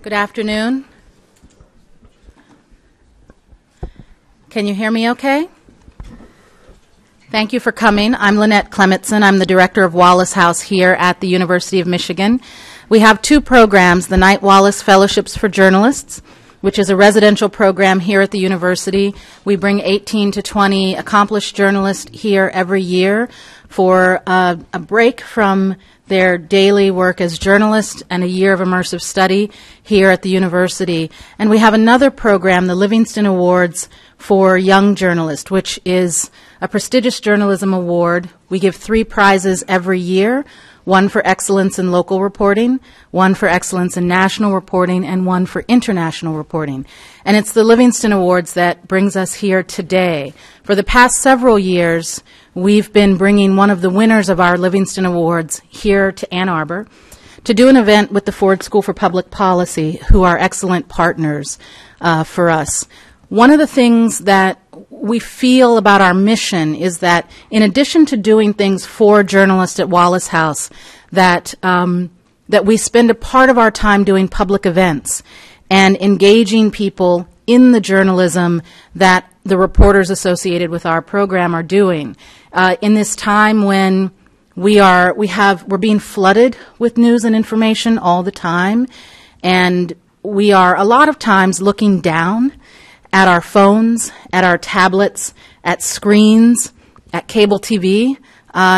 Good afternoon. Can you hear me okay? Thank you for coming. I'm Lynette Clementson. I'm the director of Wallace House here at the University of Michigan. We have two programs, the Knight Wallace Fellowships for Journalists, which is a residential program here at the university. We bring 18 to 20 accomplished journalists here every year for a break from their daily work as journalists and a year of immersive study here at the university. And we have another program, the Livingston Awards for Young Journalists, which is a prestigious journalism award. We give 3 prizes every year, one for excellence in local reporting, one for excellence in national reporting, and one for international reporting. And it's the Livingston Awards that brings us here today. For the past several years, we've been bringing one of the winners of our Livingston Awards here to Ann Arbor to do an event with the Ford School for Public Policy, who are excellent partners for us. One of the things that we feel about our mission is that in addition to doing things for journalists at Wallace House, that we spend a part of our time doing public events and engaging people in the journalism that the reporters associated with our program are doing. In this time when we're being flooded with news and information all the time, and we are a lot of times looking down at our phones, at our tablets, at screens, at cable TV,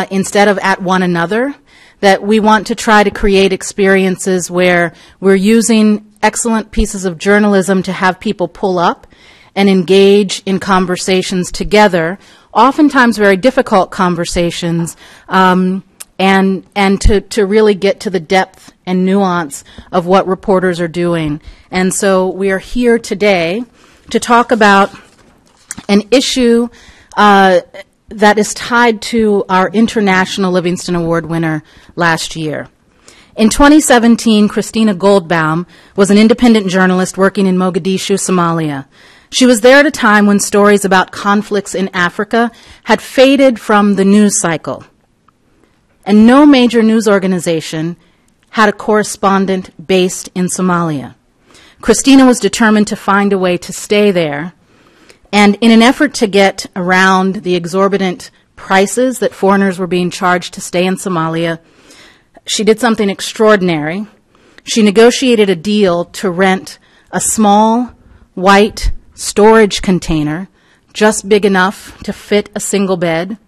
instead of at one another, that we want to try to create experiences where we're using excellent pieces of journalism to have people pull up and engage in conversations together, oftentimes very difficult conversations, and to really get to the depth and nuance of what reporters are doing. And so we are here today to talk about an issue that is tied to our International Livingston Award winner last year. In 2017, Christina Goldbaum was an independent journalist working in Mogadishu, Somalia. She was there at a time when stories about conflicts in Africa had faded from the news cycle, and no major news organization had a correspondent based in Somalia. Christina was determined to find a way to stay there, and in an effort to get around the exorbitant prices that foreigners were being charged to stay in Somalia, she did something extraordinary. She negotiated a deal to rent a small, white storage container, just big enough to fit a single bed,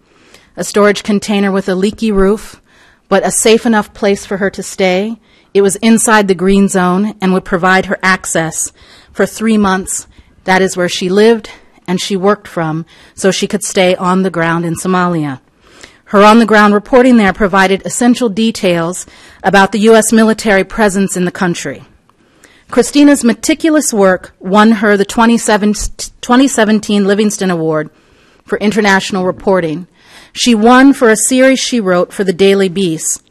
a storage container with a leaky roof, but a safe enough place for her to stay. It was inside the green zone and would provide her access for 3 months. That is where she lived and she worked from, so she could stay on the ground in Somalia. Her on-the-ground reporting there provided essential details about the U.S. military presence in the country. Christina's meticulous work won her the 2017 Livingston Award for International Reporting. She won for a series she wrote for the Daily Beast,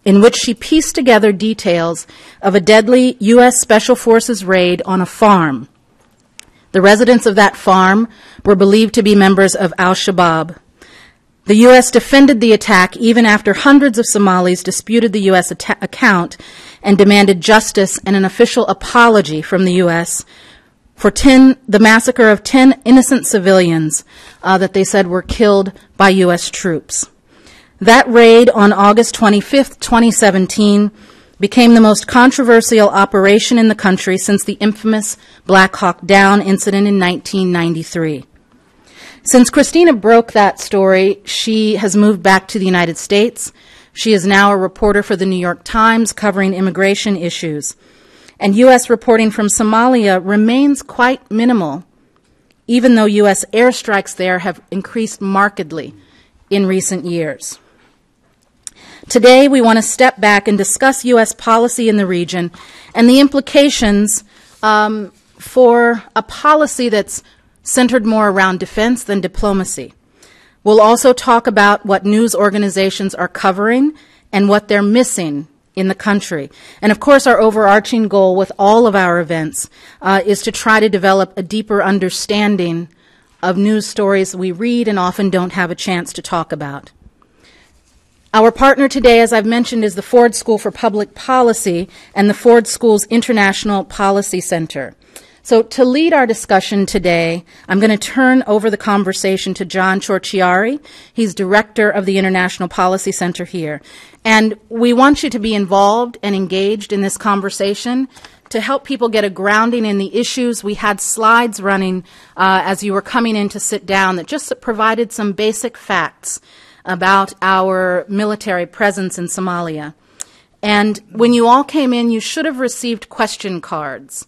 in which she pieced together details of a deadly U.S. Special Forces raid on a farm. The residents of that farm were believed to be members of AlShabaab. The U.S. defended the attack even after hundreds of Somalis disputed the U.S. account and demanded justice and an official apology from the U.S. for the massacre of 10 innocent civilians that they said were killed by U.S. troops. That raid on August 25, 2017, became the most controversial operation in the country since the infamous Black Hawk Down incident in 1993. Since Christina broke that story, she has moved back to the United States. She is now a reporter for the New York Times covering immigration issues. And U.S. reporting from Somalia remains quite minimal, even though U.S. airstrikes there have increased markedly in recent years. Today, we want to step back and discuss U.S. policy in the region and the implications for a policy that's centered more around defense than diplomacy. We'll also talk about what news organizations are covering and what they're missing in the country. And of course, our overarching goal with all of our events is to try to develop a deeper understanding of news stories we read and often don't have a chance to talk about. Our partner today, as I've mentioned, is the Ford School for Public Policy and the Ford School's International Policy Center. So to lead our discussion today, I'm going to turn over the conversation to John Ciorciari. He's director of the International Policy Center here. And we want you to be involved and engaged in this conversation to help people get a grounding in the issues. We had slides running as you were coming in to sit down that just provided some basic facts about our military presence in Somalia. And when you all came in, you should have received question cards.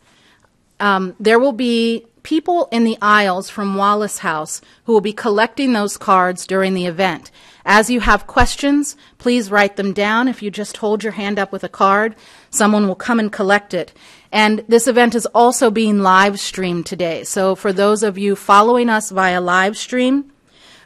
There will be people in the aisles from Wallace House who will be collecting those cards during the event. As you have questions, please write them down. If you just hold your hand up with a card, someone will come and collect it. And this event is also being live streamed today. So for those of you following us via live stream,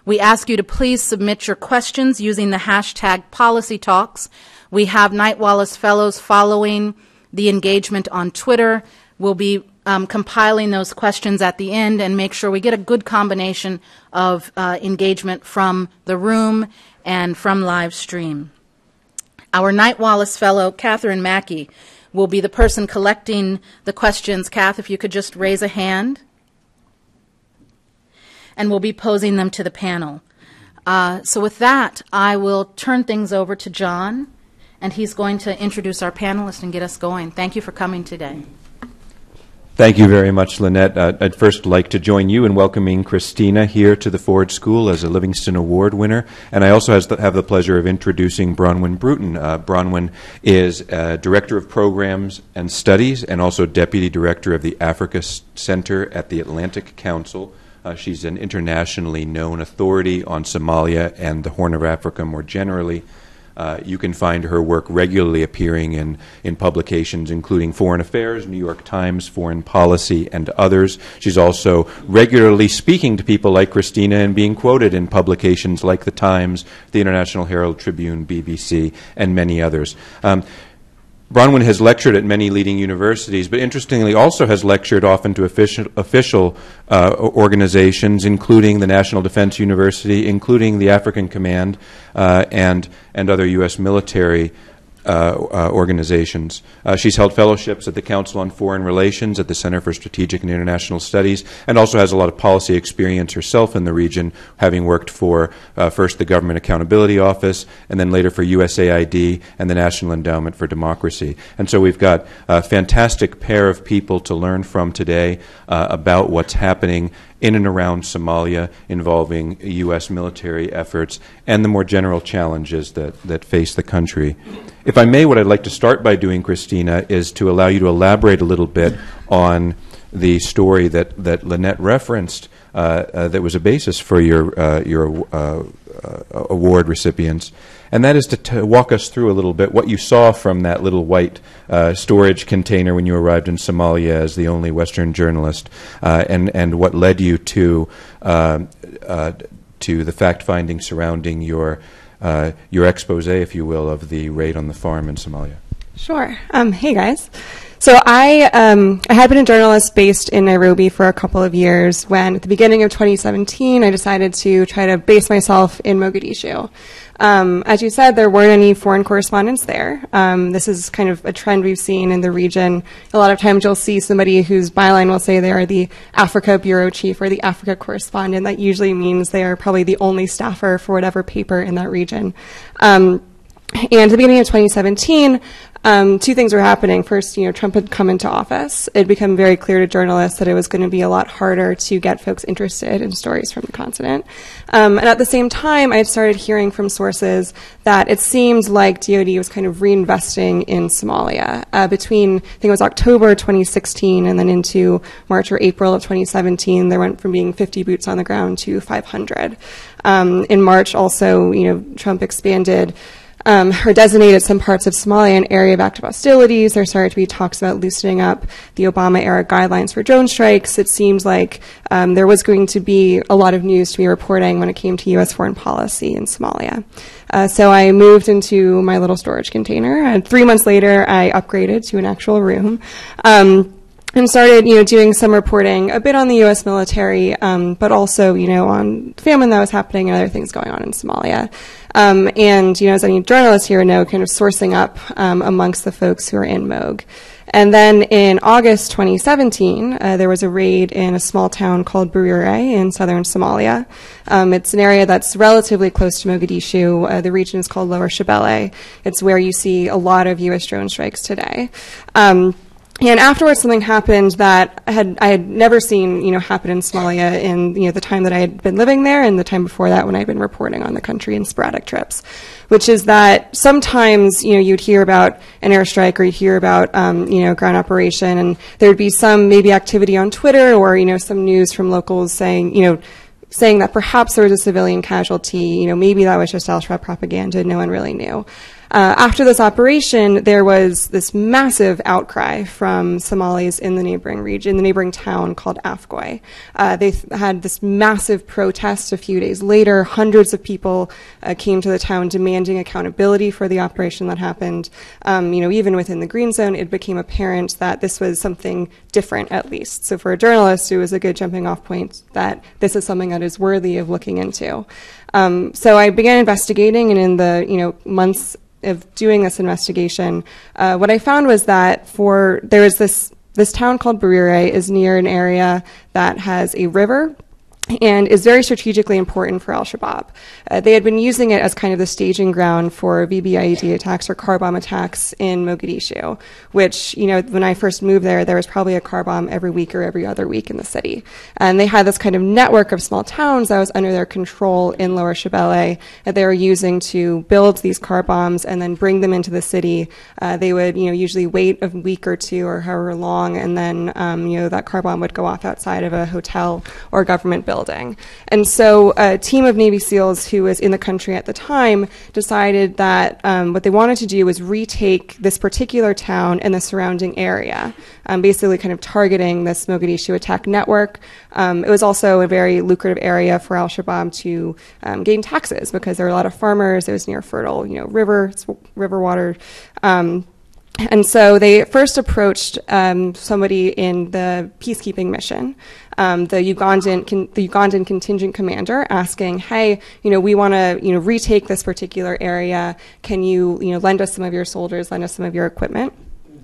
we ask you to please submit your questions using the hashtag PolicyTalks. We have Knight Wallace Fellows following the engagement on Twitter. We'll be compiling those questions at the end and make sure we get a good combination of engagement from the room and from live stream. Our Knight Wallace Fellow, Catherine Mackey, will be the person collecting the questions. Kath, if you could just raise a hand. And we'll be posing them to the panel. So with that, I will turn things over to John, and he's going to introduce our panelists and get us going. Thank you for coming today. Thank you very much, Lynette. I'd first like to join you in welcoming Christina here to the Ford School as a Livingston Award winner. And I also have the pleasure of introducing Bronwyn Bruton. Bronwyn is Director of Programs and Studies and also Deputy Director of the Africa Center at the Atlantic Council. She's an internationally known authority on Somalia and the Horn of Africa more generally. You can find her work regularly appearing in publications including Foreign Affairs, New York Times, Foreign Policy, and others. She's also regularly speaking to people like Christina and being quoted in publications like The Times, the International Herald Tribune, BBC, and many others. Bronwyn has lectured at many leading universities, but interestingly also has lectured often to official organizations, including the National Defense University, including the African Command, and other U.S. military organizations. She's held fellowships at the Council on Foreign Relations, at the Center for Strategic and International Studies, and also has a lot of policy experience herself in the region, having worked for first the Government Accountability Office, and then later for USAID and the National Endowment for Democracy. And so we've got a fantastic pair of people to learn from today about what's happening in and around Somalia involving U.S. military efforts and the more general challenges that face the country. If I may, what I'd like to start by doing, Christina, is to allow you to elaborate a little bit on the story that Lynette referenced that was a basis for your award recipients. And that is to walk us through a little bit what you saw from that little white storage container when you arrived in Somalia as the only Western journalist, and what led you to the fact-finding surrounding your expose, if you will, of the raid on the farm in Somalia. Sure. Hey, guys. So I had been a journalist based in Nairobi for a couple of years when, at the beginning of 2017, I decided to try to base myself in Mogadishu. As you said, there weren't any foreign correspondents there. This is kind of a trend we've seen in the region. A lot of times you'll see somebody whose byline will say they are the Africa bureau chief or the Africa correspondent. That usually means they are probably the only staffer for whatever paper in that region. And at the beginning of 2017, two things were happening. First, Trump had come into office. It had become very clear to journalists that it was going to be a lot harder to get folks interested in stories from the continent. And at the same time, I had started hearing from sources that it seemed like DoD was kind of reinvesting in Somalia. Between, I think it was October 2016 and then into March or April of 2017, there went from being 50 boots on the ground to 500. In March also, Trump expanded or designated some parts of Somalia an area of active hostilities. There started to be talks about loosening up the Obama-era guidelines for drone strikes. It seemed like there was going to be a lot of news to be reporting when it came to U.S. foreign policy in Somalia. So I moved into my little storage container, and 3 months later, I upgraded to an actual room. And started, doing some reporting, a bit on the U.S. military, but also, on famine that was happening and other things going on in Somalia. And, as any journalists here know, kind of sourcing up amongst the folks who are in Moog. And then in August 2017, there was a raid in a small town called Burure in southern Somalia. It's an area that's relatively close to Mogadishu. The region is called Lower Shabelle. It's where you see a lot of U.S. drone strikes today. And afterwards, something happened that I had never seen, happen in Somalia in, the time that I had been living there and the time before that when I'd been reporting on the country in sporadic trips, which is that sometimes, you'd hear about an airstrike or you'd hear about, ground operation, and there would be some maybe activity on Twitter or, some news from locals saying that perhaps there was a civilian casualty, maybe that was just AlShabaab propaganda, no one really knew. After this operation, there was this massive outcry from Somalis in the neighboring region, the neighboring town called Afgoy. They had this massive protest a few days later. Hundreds of people came to the town demanding accountability for the operation that happened. Even within the green zone, it became apparent that this was something different, at least. So for a journalist, it was a good jumping off point that this is something that is worthy of looking into. So I began investigating, and in the months of doing this investigation, what I found was that there is this town called Burure is near an area that has a river and is very strategically important for AlShabaab. They had been using it as kind of the staging ground for VBIED attacks or car bomb attacks in Mogadishu, which, when I first moved there was probably a car bomb every week or every other week in the city. And they had this kind of network of small towns that was under their control in Lower Shabelle that they were using to build these car bombs and then bring them into the city. They would, usually wait a week or two or however long, and then, that car bomb would go off outside of a hotel or government building. And so a team of Navy SEALs who was in the country at the time decided that what they wanted to do was retake this particular town and the surrounding area, basically kind of targeting this Mogadishu attack network. It was also a very lucrative area for AlShabaab to gain taxes because there were a lot of farmers. It was near fertile, river water. And so they first approached somebody in the peacekeeping mission, the Ugandan contingent commander, asking, "Hey, we want to, retake this particular area. Can you, lend us some of your soldiers, lend us some of your equipment?"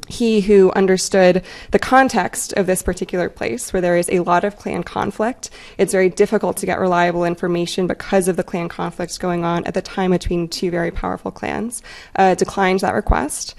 He, who understood the context of this particular place where there is a lot of clan conflict, it's very difficult to get reliable information because of the clan conflicts going on at the time between two very powerful clans, declined that request.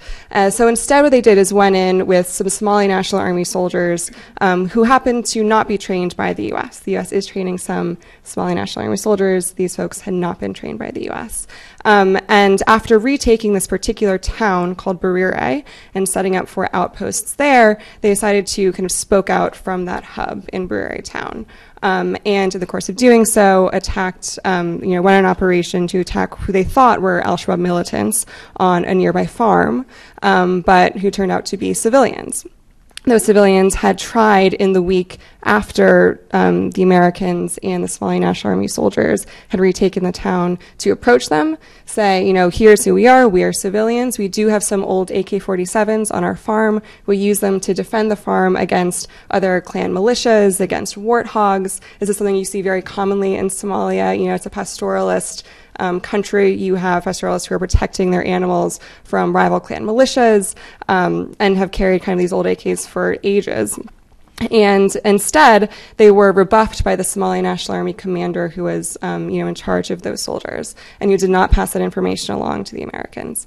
So instead what they did is went in with some Somali National Army soldiers who happened to not be trained by the U.S. The U.S. is training some Somali National Army soldiers. These folks had not been trained by the U.S. And after retaking this particular town called Burure and setting up for outposts there, they decided to kind of spoke out from that hub in Burure town. And in the course of doing so, attacked, went on an operation to attack who they thought were AlShabaab militants on a nearby farm, but who turned out to be civilians. Those civilians had tried in the week after the Americans and the Somali National Army soldiers had retaken the town to approach them, say, here's who we are civilians. We do have some old AK-47s on our farm. We use them to defend the farm against other clan militias, against warthogs. This is something you see very commonly in Somalia. It's a pastoralist country. You have pastoralists who are protecting their animals from rival clan militias and have carried kind of these old AKs for ages. And instead, they were rebuffed by the Somali National Army commander who was, in charge of those soldiers, and who did not pass that information along to the Americans.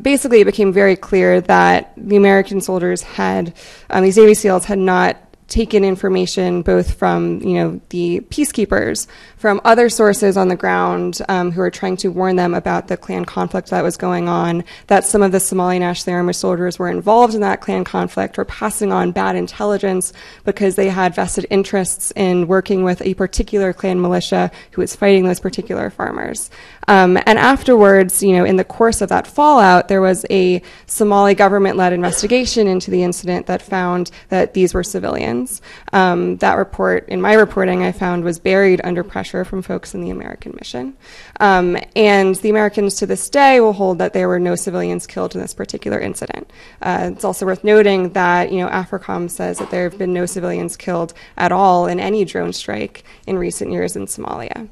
Basically, it became very clear that the American soldiers had, these Navy SEALs had not taken information both from, the peacekeepers, from other sources on the ground who are trying to warn them about the clan conflict that was going on, that some of the Somali National Army soldiers were involved in that clan conflict, or passing on bad intelligence because they had vested interests in working with a particular clan militia who was fighting those particular farmers. And afterwards, in the course of that fallout, there was a Somali government-led investigation into the incident that found that these were civilians. That report, in my reporting, I found was buried under pressure from folks in the American mission. And the Americans to this day will hold that there were no civilians killed in this particular incident. It's also worth noting that, AFRICOM says that there have been no civilians killed at all in any drone strike in recent years in Somalia.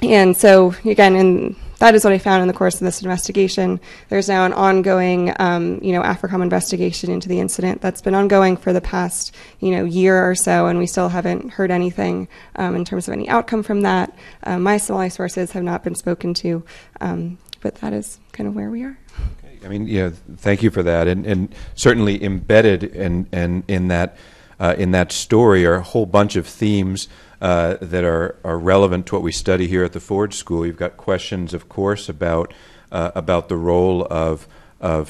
And so, again, that is what I found in the course of this investigation. There's now an ongoing, AFRICOM investigation into the incident that's been ongoing for the past, year or so, and we still haven't heard anything in terms of any outcome from that. My Somali sources have not been spoken to, but that is kind of where we are. Okay. I mean, thank you for that, and certainly embedded in that story are a whole bunch of themes that are relevant to what we study here at the Ford School. You've got questions, of course, about the role of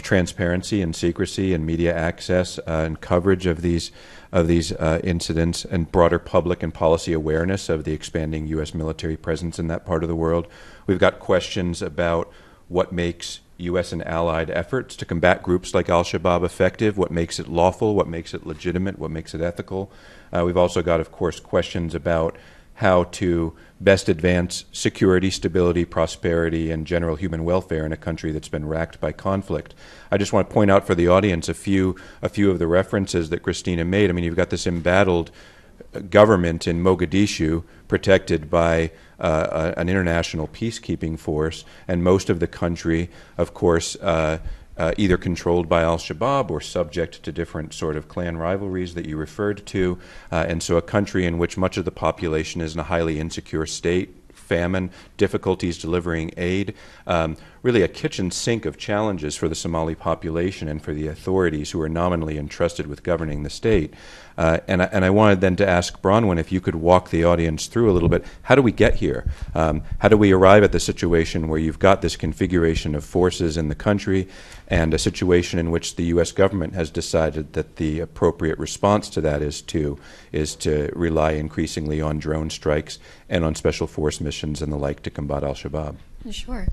transparency and secrecy and media access and coverage of these incidents, and broader public and policy awareness of the expanding U.S. military presence in that part of the world. We've got questions about what makes U.S. and allied efforts to combat groups like AlShabaab effective, what makes it lawful, what makes it legitimate, what makes it ethical. We've also got, of course, questions about how to best advance security, stability, prosperity, and general human welfare in a country that's been racked by conflict. I just want to point out for the audience a few of the references that Christina made. I mean, you've got this embattled government in Mogadishu protected by an international peacekeeping force, and most of the country, of course, either controlled by AlShabaab or subject to different sort of clan rivalries that you referred to, and so a country in which much of the population is in a highly insecure state, famine, difficulties delivering aid, really a kitchen sink of challenges for the Somali population and for the authorities who are nominally entrusted with governing the state. And I wanted then to ask Bronwyn if you could walk the audience through a little bit. How do we get here? How do we arrive at the situation where you've got this configuration of forces in the country and a situation in which the U.S. government has decided that the appropriate response to that is to rely increasingly on drone strikes and on special force missions and the like to combat al-Shabaab? Sure.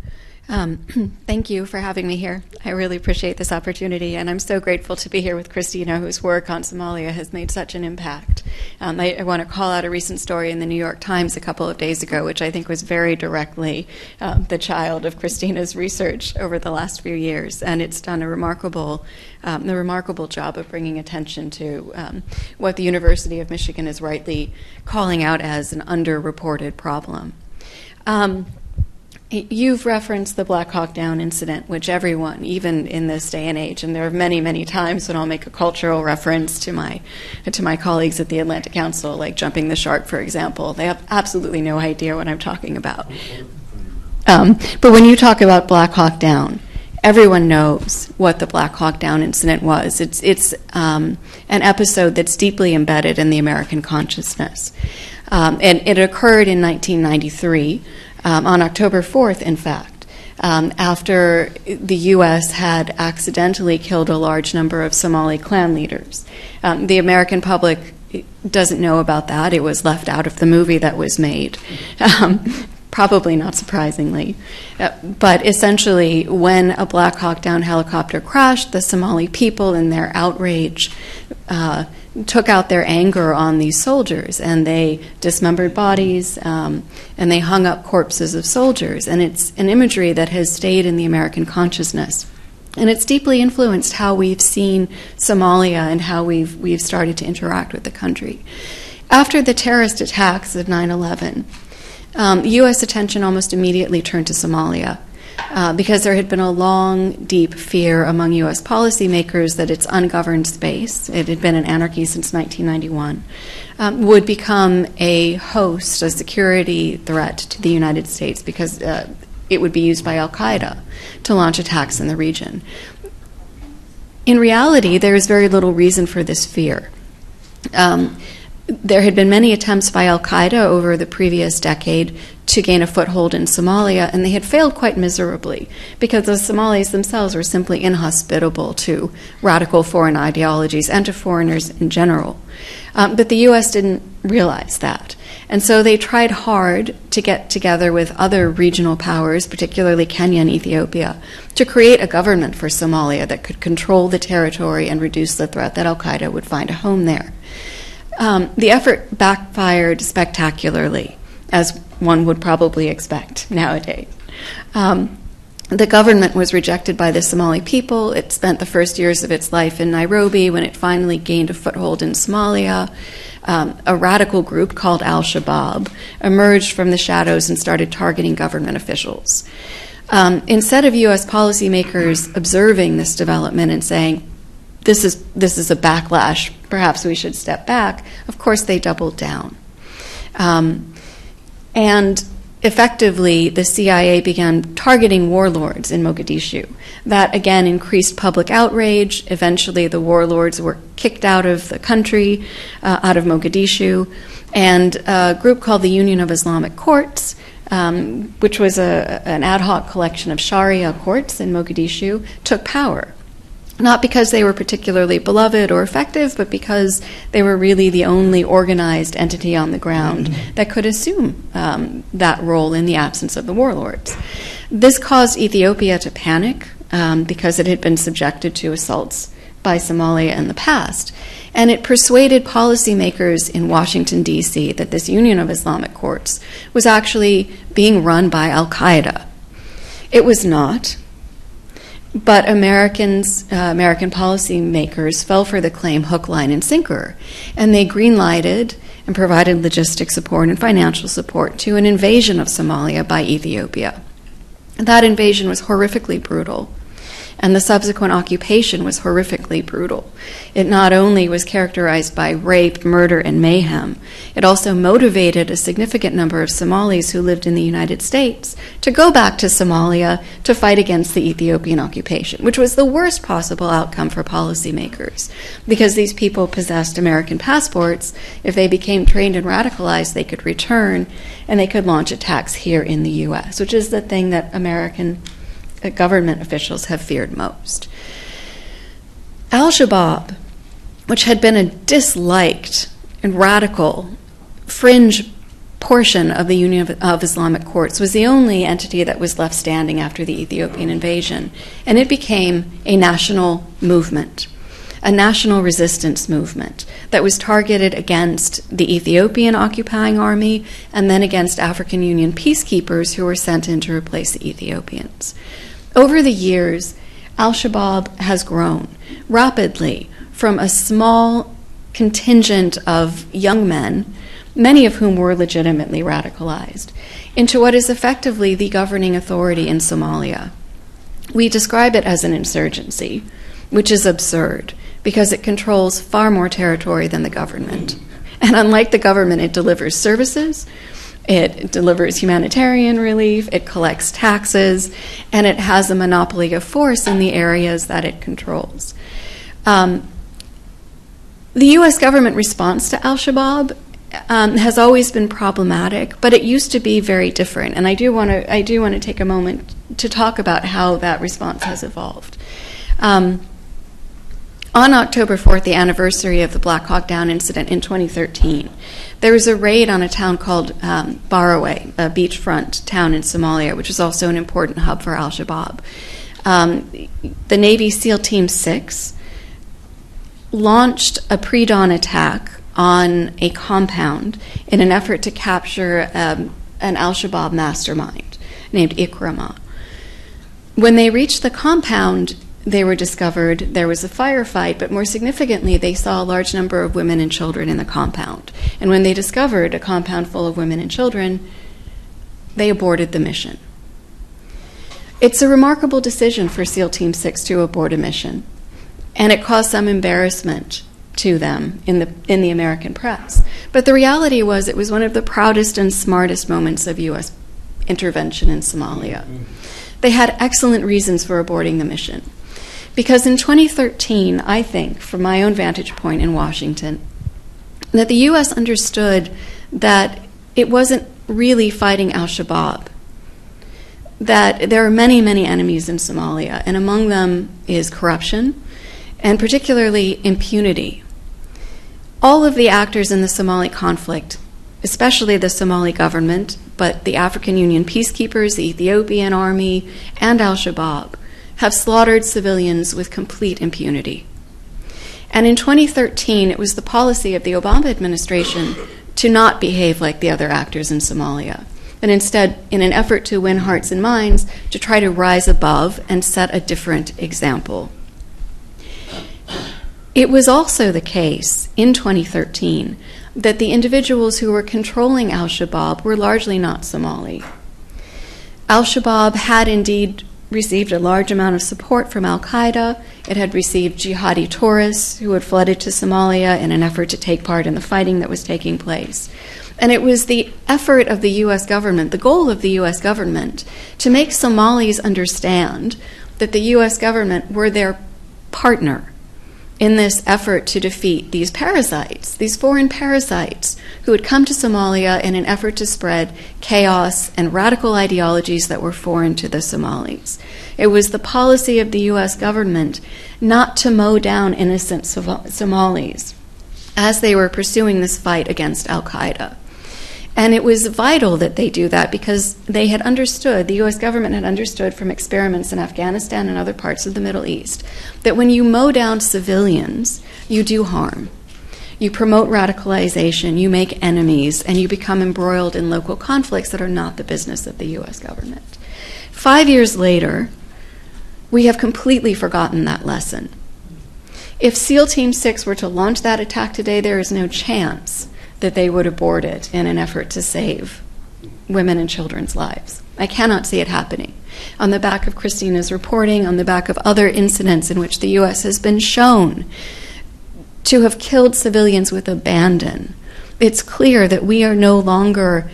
Thank you for having me here. I really appreciate this opportunity, and I'm so grateful to be here with Christina, whose work on Somalia has made such an impact. I want to call out a recent story in the New York Times a couple of days ago, which I think was very directly the child of Christina's research over the last few years, and it's done a remarkable job of bringing attention to what the University of Michigan is rightly calling out as an underreported problem. You've referenced the Black Hawk Down incident, which everyone, even in this day and age, and there are many, many times when I'll make a cultural reference to my colleagues at the Atlantic Council, like jumping the shark, for example. They have absolutely no idea what I'm talking about. But when you talk about Black Hawk Down, everyone knows what the Black Hawk Down incident was. It's an episode that's deeply embedded in the American consciousness. And it occurred in 1993. On October 4th, in fact, after the U.S. had accidentally killed a large number of Somali clan leaders. The American public doesn't know about that. It was left out of the movie that was made, probably not surprisingly. But essentially, when a Black Hawk Down helicopter crashed, the Somali people, in their outrage, took out their anger on these soldiers, and they dismembered bodies, and they hung up corpses of soldiers. And it's an imagery that has stayed in the American consciousness. And it's deeply influenced how we've seen Somalia and how we've started to interact with the country. After the terrorist attacks of 9/11, U.S. attention almost immediately turned to Somalia. Because there had been a long, deep fear among U.S. policymakers that its ungoverned space, it had been an anarchy since 1991, would become a host, a security threat to the United States because it would be used by al-Qaeda to launch attacks in the region. In reality, there is very little reason for this fear. There had been many attempts by al-Qaeda over the previous decade to gain a foothold in Somalia, and they had failed quite miserably because the Somalis themselves were simply inhospitable to radical foreign ideologies and to foreigners in general. But the U.S. didn't realize that. And so they tried hard to get together with other regional powers, particularly Kenya and Ethiopia, to create a government for Somalia that could control the territory and reduce the threat that al-Qaeda would find a home there. The effort backfired spectacularly, as one would probably expect nowadays. The government was rejected by the Somali people. It spent the first years of its life in Nairobi. When it finally gained a foothold in Somalia, a radical group called AlShabaab emerged from the shadows and started targeting government officials. Instead of U.S. policymakers observing this development and saying, this is a backlash, perhaps we should step back, of course they doubled down. And effectively, the CIA began targeting warlords in Mogadishu. That, again, increased public outrage. Eventually, the warlords were kicked out of the country, out of Mogadishu, and a group called the Union of Islamic Courts, which was an ad hoc collection of Sharia courts in Mogadishu, took power. Not because they were particularly beloved or effective, but because they were really the only organized entity on the ground that could assume that role in the absence of the warlords. This caused Ethiopia to panic because it had been subjected to assaults by Somalia in the past. And it persuaded policymakers in Washington, D.C. that this Union of Islamic Courts was actually being run by al-Qaeda. It was not. But American policymakers fell for the claim hook, line, and sinker, and they green-lighted and provided logistic support and financial support to an invasion of Somalia by Ethiopia. That invasion was horrifically brutal, and the subsequent occupation was horrifically brutal. It not only was characterized by rape, murder, and mayhem, it also motivated a significant number of Somalis who lived in the United States to go back to Somalia to fight against the Ethiopian occupation, which was the worst possible outcome for policymakers, because these people possessed American passports. If they became trained and radicalized, they could return, and they could launch attacks here in the U.S., which is the thing that American government officials have feared most. AlShabaab, which had been a disliked and radical fringe portion of the Union of Islamic Courts, was the only entity that was left standing after the Ethiopian invasion, and it became a national movement, a national resistance movement that was targeted against the Ethiopian occupying army and then against African Union peacekeepers who were sent in to replace the Ethiopians. Over the years, al-Shabaab has grown rapidly from a small contingent of young men, many of whom were legitimately radicalized, into what is effectively the governing authority in Somalia. We describe it as an insurgency, which is absurd because it controls far more territory than the government. And unlike the government, it delivers services, it delivers humanitarian relief, it collects taxes, and it has a monopoly of force in the areas that it controls. The U.S. government response to al-Shabaab has always been problematic, but it used to be very different. And I do want to take a moment to talk about how that response has evolved. On October 4th, the anniversary of the Black Hawk Down incident in 2013, there was a raid on a town called Barawe, a beachfront town in Somalia, which is also an important hub for al-Shabaab. The Navy SEAL Team 6 launched a pre-dawn attack on a compound in an effort to capture an al-Shabaab mastermind named Ikrama. When they reached the compound, they were discovered, there was a firefight, but more significantly, they saw a large number of women and children in the compound. And when they discovered a compound full of women and children, they aborted the mission. It's a remarkable decision for SEAL Team 6 to abort a mission, and it caused some embarrassment to them in the American press. But the reality was it was one of the proudest and smartest moments of U.S. intervention in Somalia. They had excellent reasons for aborting the mission. Because in 2013, I think, from my own vantage point in Washington, that the U.S. understood that it wasn't really fighting AlShabaab, that there are many, many enemies in Somalia, and among them is corruption, and particularly impunity. All of the actors in the Somali conflict, especially the Somali government, but the African Union peacekeepers, the Ethiopian army, and AlShabaab, have slaughtered civilians with complete impunity. And in 2013, it was the policy of the Obama administration to not behave like the other actors in Somalia, and instead, in an effort to win hearts and minds, to try to rise above and set a different example. It was also the case in 2013 that the individuals who were controlling AlShabaab were largely not Somali. AlShabaab had indeed received a large amount of support from al-Qaeda. It had received jihadi tourists who had flooded to Somalia in an effort to take part in the fighting that was taking place. And it was the effort of the U.S. government, the goal of the U.S. government, to make Somalis understand that the U.S. government were their partner in this effort to defeat these parasites, these foreign parasites who had come to Somalia in an effort to spread chaos and radical ideologies that were foreign to the Somalis. It was the policy of the U.S. government not to mow down innocent Somalis as they were pursuing this fight against al-Qaeda. And it was vital that they do that because they had understood, the U.S. government had understood from experiments in Afghanistan and other parts of the Middle East, that when you mow down civilians, you do harm. You promote radicalization, you make enemies, and you become embroiled in local conflicts that are not the business of the U.S. government. 5 years later, we have completely forgotten that lesson. If SEAL Team 6 were to launch that attack today, there is no chance that they would abort it in an effort to save women and children's lives. I cannot see it happening. On the back of Christina's reporting, on the back of other incidents in which the U.S. has been shown to have killed civilians with abandon, it's clear that we are no longer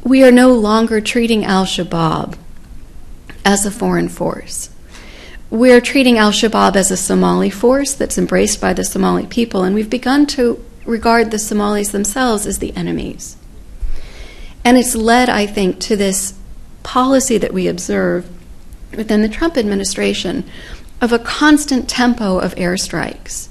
treating al-Shabaab as a foreign force. We're treating al-Shabaab as a Somali force that's embraced by the Somali people, and we've begun to regard the Somalis themselves as the enemies. And it's led, I think, to this policy that we observe within the Trump administration of a constant tempo of airstrikes,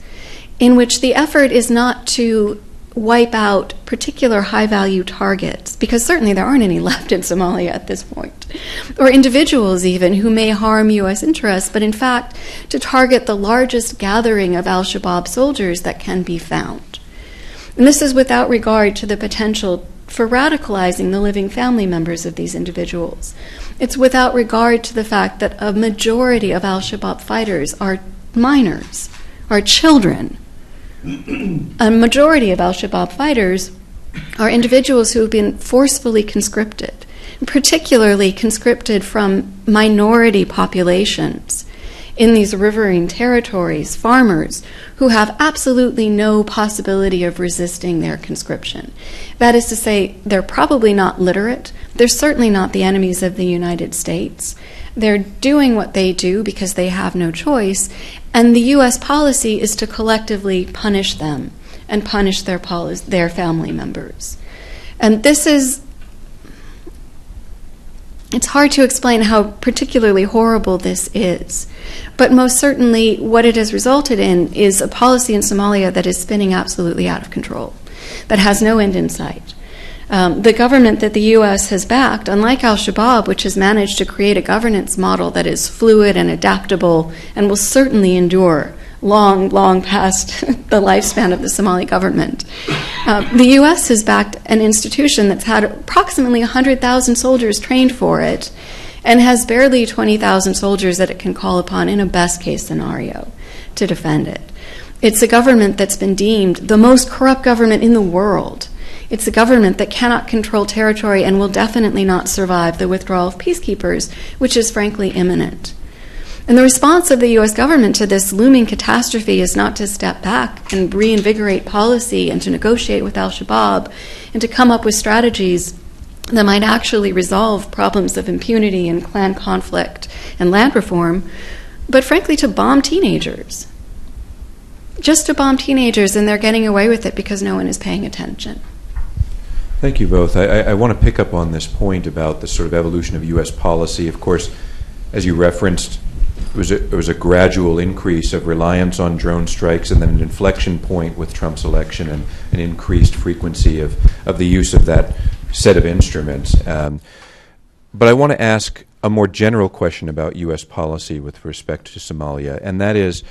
in which the effort is not to wipe out particular high-value targets, because certainly there aren't any left in Somalia at this point, or individuals even who may harm U.S. interests, but in fact to target the largest gathering of al-Shabaab soldiers that can be found. And this is without regard to the potential for radicalizing the living family members of these individuals. It's without regard to the fact that a majority of al-Shabaab fighters are minors, are children. A majority of al-Shabaab fighters are individuals who have been forcefully conscripted, particularly conscripted from minority populations in these riverine territories, farmers who have absolutely no possibility of resisting their conscription. That is to say, they're probably not literate. They're certainly not the enemies of the United States. They're doing what they do because they have no choice, and the U.S. policy is to collectively punish them and punish their family members. And this is, it's hard to explain how particularly horrible this is. But most certainly what it has resulted in is a policy in Somalia that is spinning absolutely out of control, that has no end in sight. The government that the U.S. has backed, unlike al-Shabaab, which has managed to create a governance model that is fluid and adaptable and will certainly endure long, long past the lifespan of the Somali government. The U.S. has backed an institution that's had approximately 100,000 soldiers trained for it and has barely 20,000 soldiers that it can call upon in a best-case scenario to defend it. It's a government that's been deemed the most corrupt government in the world. It's a government that cannot control territory and will definitely not survive the withdrawal of peacekeepers, which is frankly imminent. And the response of the U.S. government to this looming catastrophe is not to step back and reinvigorate policy and to negotiate with al-Shabaab and to come up with strategies that might actually resolve problems of impunity and clan conflict and land reform, but frankly to bomb teenagers, just to bomb teenagers, and they're getting away with it because no one is paying attention. Thank you both. I want to pick up on this point about the sort of evolution of U.S. policy. Of course, as you referenced, it was a gradual increase of reliance on drone strikes and then an inflection point with Trump's election and an increased frequency of the use of that set of instruments. But I want to ask a more general question about U.S. policy with respect to Somalia, and that is,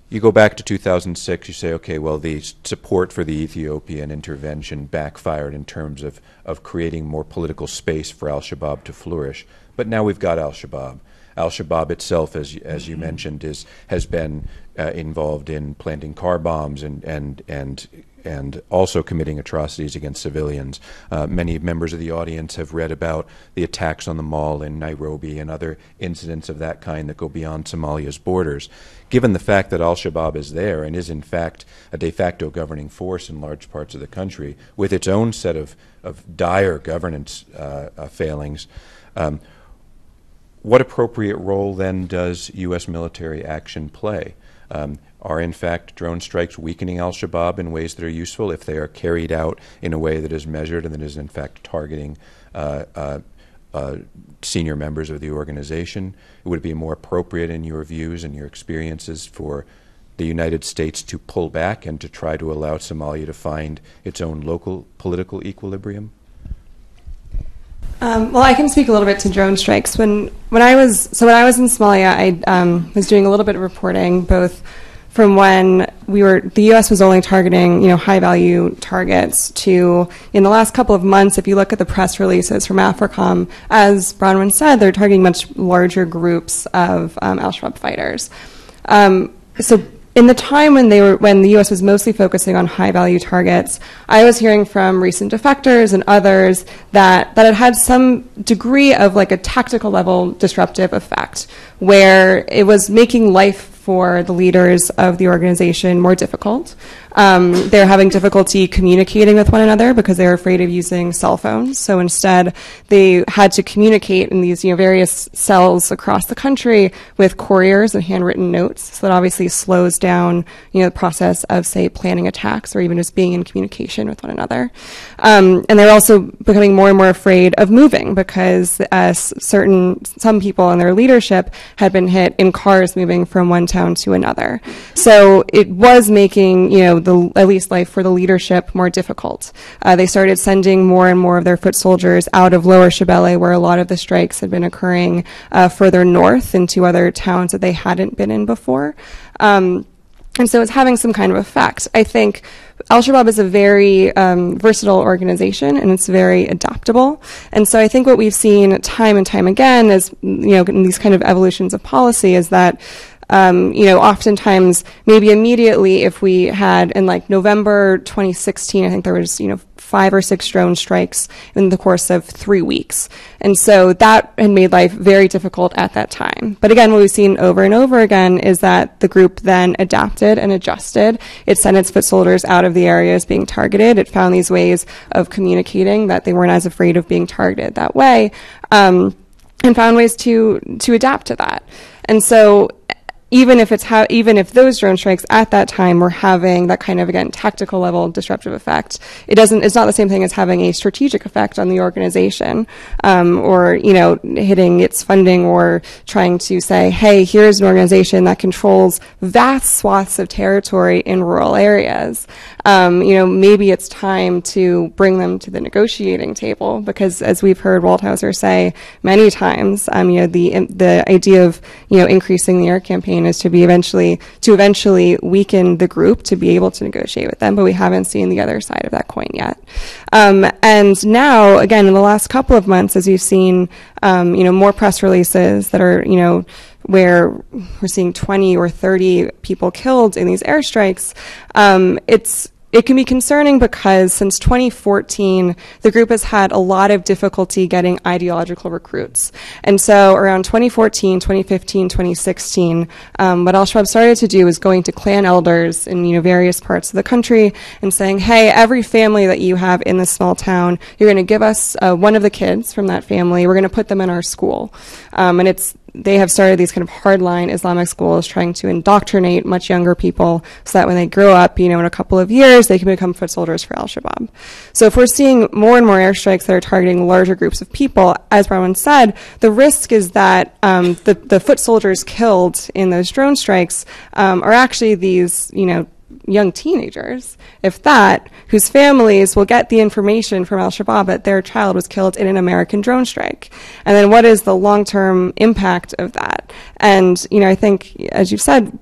you go back to 2006, you say, okay, well, the support for the Ethiopian intervention backfired in terms of creating more political space for AlShabaab to flourish. But now we've got AlShabaab. AlShabaab itself, as you mentioned, has been involved in planting car bombs and also committing atrocities against civilians. Many members of the audience have read about the attacks on the mall in Nairobi and other incidents of that kind that go beyond Somalia's borders. Given the fact that AlShabaab is there and is in fact a de facto governing force in large parts of the country with its own set of dire governance failings, what appropriate role then does U.S. military action play? Are in fact drone strikes weakening AlShabaab in ways that are useful if they are carried out in a way that is measured and that is in fact targeting senior members of the organization? Would it be more appropriate in your views and your experiences for the United States to pull back and to try to allow Somalia to find its own local political equilibrium? Well, I can speak a little bit to drone strikes. When I was in Somalia, I was doing a little bit of reporting, both from when the U.S. was only targeting, high-value targets to, in the last couple of months, if you look at the press releases from AFRICOM, as Bronwyn said, they're targeting much larger groups of AlShabaab fighters. So in the time when the U.S. was mostly focusing on high-value targets, I was hearing from recent defectors and others that it had some degree of like a tactical level disruptive effect, where it was making life for the leaders of the organization more difficult. They're having difficulty communicating with one another because they're afraid of using cell phones. So instead, they had to communicate in these various cells across the country with couriers and handwritten notes. So that obviously slows down the process of, say, planning attacks or even just being in communication with one another. And they're also becoming more and more afraid of moving because some people in their leadership had been hit in cars moving from one town to another. So it was making, at least life for the leadership more difficult. They started sending more and more of their foot soldiers out of Lower Shabelle, where a lot of the strikes had been occurring further north into other towns that they hadn't been in before. And so it's having some kind of effect. I think AlShabaab is a very versatile organization, and it's very adaptable. And so I think what we've seen time and time again is, in these kind of evolutions of policy is that oftentimes, maybe immediately, if we had in like November 2016, I think there was, 5 or 6 drone strikes in the course of 3 weeks. And so that had made life very difficult at that time. But again, what we've seen over and over again is that the group then adapted and adjusted. It sent its foot soldiers out of the areas being targeted. It found these ways of communicating that they weren't as afraid of being targeted that way, and found ways to adapt to that. And so even if those drone strikes at that time were having that kind of, again, tactical level disruptive effect, it's not the same thing as having a strategic effect on the organization, or, hitting its funding or trying to say, hey, here's an organization that controls vast swaths of territory in rural areas. Maybe it's time to bring them to the negotiating table because, as we've heard Waldhauser say many times, the idea of, increasing the air campaign is to eventually weaken the group to be able to negotiate with them, but we haven't seen the other side of that coin yet. And now, again, in the last couple of months, as you've seen, more press releases that are, where we're seeing 20 or 30 people killed in these airstrikes, it can be concerning because since 2014, the group has had a lot of difficulty getting ideological recruits. And so around 2014, 2015, 2016, what AlShabaab started to do was going to clan elders in various parts of the country and saying, hey, every family that you have in this small town, you're going to give us one of the kids from that family. We're going to put them in our school. And it's they have started these kind of hardline Islamic schools trying to indoctrinate much younger people so that when they grow up, in a couple of years, they can become foot soldiers for Al-Shabaab. So if we're seeing more and more airstrikes that are targeting larger groups of people, as Bronwyn said, the risk is that the foot soldiers killed in those drone strikes are actually these, young teenagers, if that, whose families will get the information from Al-Shabaab that their child was killed in an American drone strike. And then what is the long-term impact of that? And, I think, as you've said,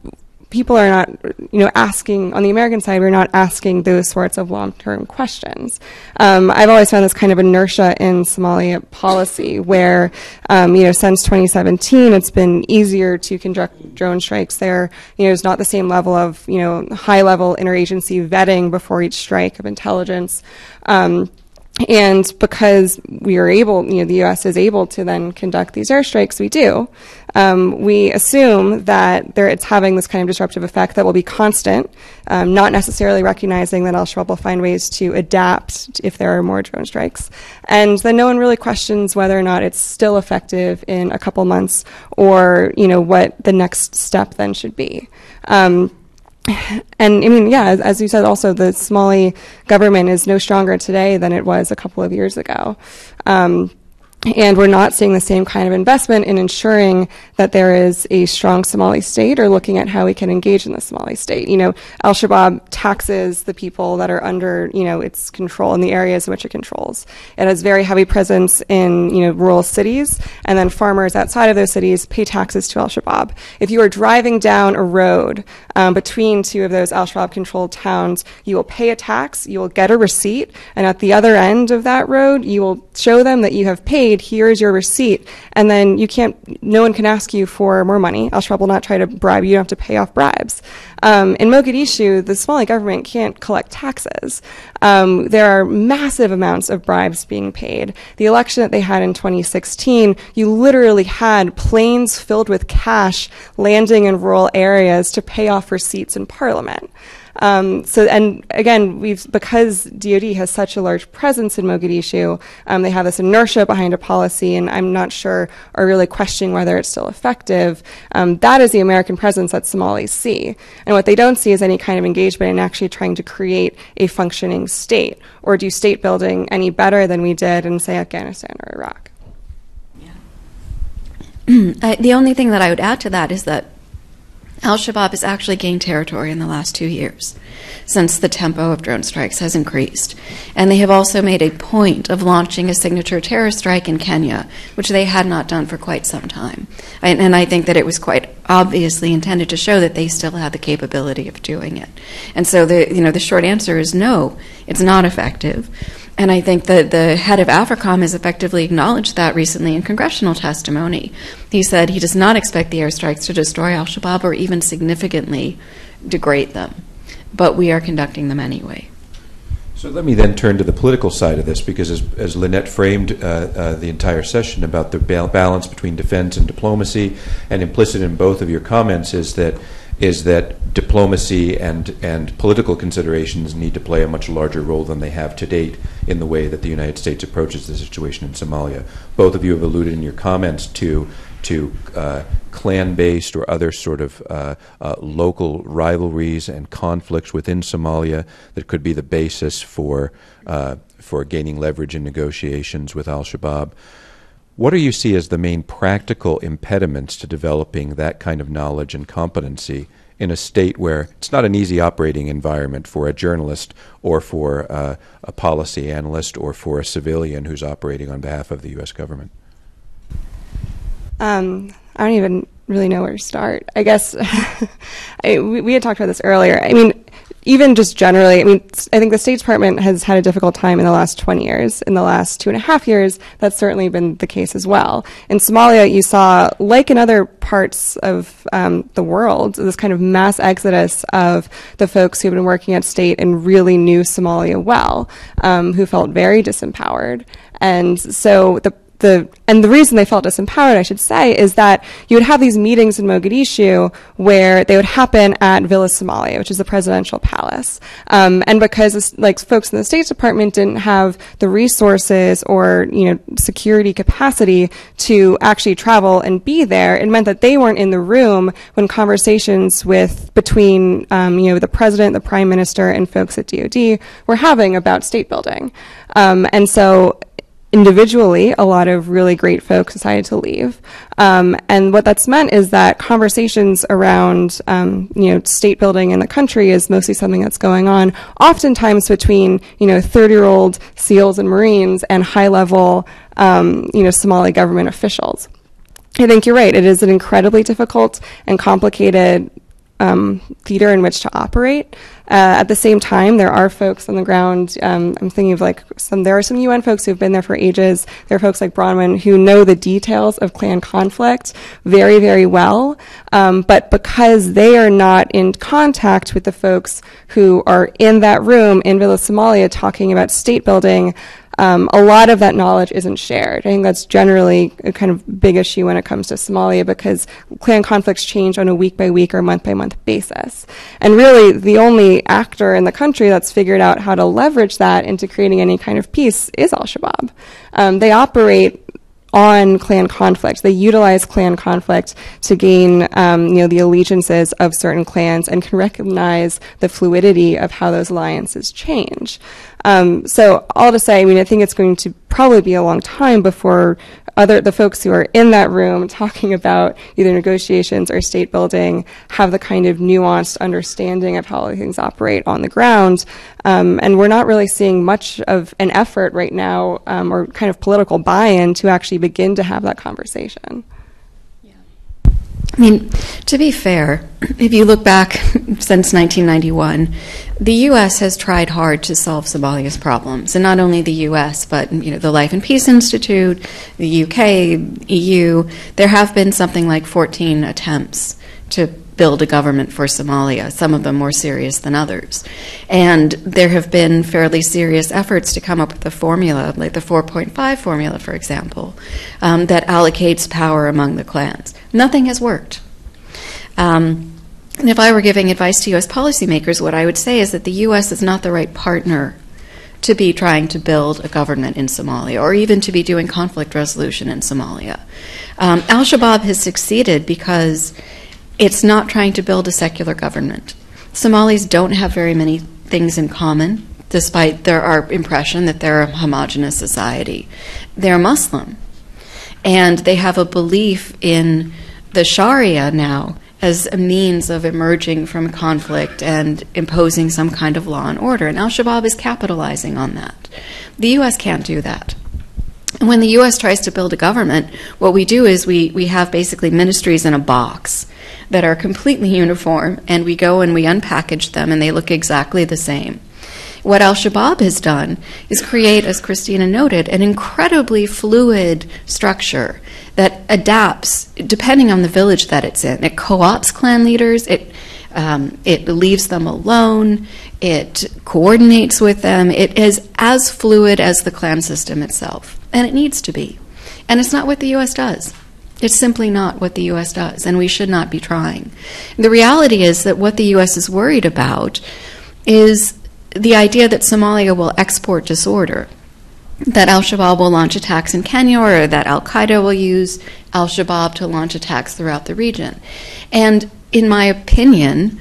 people are not, asking, on the American side, we're not asking those sorts of long-term questions. I've always found this kind of inertia in Somalia policy where, since 2017, it's been easier to conduct drone strikes there. There's not the same level of, high-level interagency vetting before each strike of intelligence. And because we are able, the U.S. is able to then conduct these airstrikes, we do. We assume that it's having this kind of disruptive effect that will be constant, not necessarily recognizing that Al-Shabaab will find ways to adapt if there are more drone strikes. And then no one really questions whether or not it's still effective in a couple months or, what the next step then should be. And as you said, also the Somali government is no stronger today than it was a couple of years ago. And we're not seeing the same kind of investment in ensuring that there is a strong Somali state or looking at how we can engage in the Somali state. Al-Shabaab taxes the people that are under, its control in the areas in which it controls. It has very heavy presence in, rural cities, and then farmers outside of those cities pay taxes to Al-Shabaab. If you are driving down a road between two of those Al-Shabaab-controlled towns, you will pay a tax, you will get a receipt, and at the other end of that road, you will show them that you have paid. Here is your receipt, and then no one can ask you for more money. Al-Shabaab will not try to bribe you. You don't have to pay off bribes. In Mogadishu, the Somali government can't collect taxes. There are massive amounts of bribes being paid. The election that they had in 2016, you literally had planes filled with cash landing in rural areas to pay off receipts in parliament. And again, because DoD has such a large presence in Mogadishu, they have this inertia behind a policy, and I'm not sure are really questioning whether it's still effective. That is the American presence that Somalis see. And what they don't see is any kind of engagement in actually trying to create a functioning state or do state building any better than we did in, say, Afghanistan or Iraq. Yeah. The only thing that I would add to that is that Al-Shabaab has actually gained territory in the last 2 years since the tempo of drone strikes has increased. And they have also made a point of launching a signature terror strike in Kenya, which they had not done for quite some time. And I think that it was quite obviously intended to show that they still had the capability of doing it. And so the short answer is no, it's not effective. And I think that the head of AFRICOM has effectively acknowledged that recently in congressional testimony. He said he does not expect the airstrikes to destroy Al-Shabaab or even significantly degrade them, but we are conducting them anyway. So let me then turn to the political side of this, because as Lynette framed the entire session about the balance between defense and diplomacy, and implicit in both of your comments is that diplomacy and political considerations need to play a much larger role than they have to date in the way that the United States approaches the situation in Somalia. Both of you have alluded in your comments to clan-based or other sort of local rivalries and conflicts within Somalia that could be the basis for gaining leverage in negotiations with Al-Shabaab. What do you see as the main practical impediments to developing that kind of knowledge and competency in a state where it's not an easy operating environment for a journalist or for a policy analyst or for a civilian who's operating on behalf of the U.S. government? I don't even really know where to start. I guess we had talked about this earlier. I mean, even just generally, I think the State Department has had a difficult time in the last 20 years. In the last 2.5 years, that's certainly been the case as well. In Somalia, you saw, like in other parts of the world, this kind of mass exodus of the folks who have been working at State and really knew Somalia well, who felt very disempowered. And so the reason they felt disempowered, I should say, is that you would have these meetings in Mogadishu where they would happen at Villa Somalia, which is the presidential palace. And because folks in the State Department didn't have the resources or, security capacity to actually travel and be there, it meant that they weren't in the room when conversations between the president, the prime minister, and folks at DoD were having about state building. And so individually, a lot of really great folks decided to leave. And what that's meant is that conversations around, state building in the country is mostly something that's going on oftentimes between, 30-year-old SEALs and Marines and high-level, Somali government officials. I think you're right. It is an incredibly difficult and complicated theater in which to operate. At the same time, there are folks on the ground. I'm thinking of there are some UN folks who've been there for ages. There are folks like Bronwyn who know the details of clan conflict very, very well. But because they are not in contact with the folks who are in that room in Villa Somalia talking about state building, a lot of that knowledge isn't shared. I think that's generally a kind of big issue when it comes to Somalia because clan conflicts change on a week-by-week or month-by-month basis. And really, the only actor in the country that's figured out how to leverage that into creating any kind of peace is AlShabaab. They operate on clan conflict. They utilize clan conflict to gain, the allegiances of certain clans and can recognize the fluidity of how those alliances change. So all to say, I think it's going to probably be a long time before the folks who are in that room talking about either negotiations or state building have the kind of nuanced understanding of how things operate on the ground. And we're not really seeing much of an effort right now or kind of political buy-in to actually begin to have that conversation. To be fair, if you look back since 1991, the U.S. has tried hard to solve Somalia's problems, and not only the U.S., but the Life and Peace Institute, the U.K., EU. There have been something like 14 attempts to build a government for Somalia, some of them more serious than others. And there have been fairly serious efforts to come up with a formula, like the 4.5 formula, for example, that allocates power among the clans. Nothing has worked. And if I were giving advice to U.S. policymakers, what I would say is that the U.S. is not the right partner to be trying to build a government in Somalia or even to be doing conflict resolution in Somalia. AlShabaab has succeeded because it's not trying to build a secular government. Somalis don't have very many things in common, despite our impression that they're a homogenous society. They're Muslim, and they have a belief in the Sharia now as a means of emerging from conflict and imposing some kind of law and order, and AlShabaab is capitalizing on that. The U.S. can't do that. And when the U.S. tries to build a government, what we do is we have basically ministries in a box that are completely uniform, and we go and we unpackage them, and they look exactly the same. What AlShabaab has done is create, as Christina noted, an incredibly fluid structure that adapts depending on the village that it's in. It co-ops clan leaders, it leaves them alone, it coordinates with them. It is as fluid as the clan system itself, and it needs to be. And it's not what the U.S. does. It's simply not what the U.S. does, and we should not be trying. The reality is that what the U.S. is worried about is the idea that Somalia will export disorder, that AlShabaab will launch attacks in Kenya, or that Al-Qaeda will use AlShabaab to launch attacks throughout the region. And in my opinion,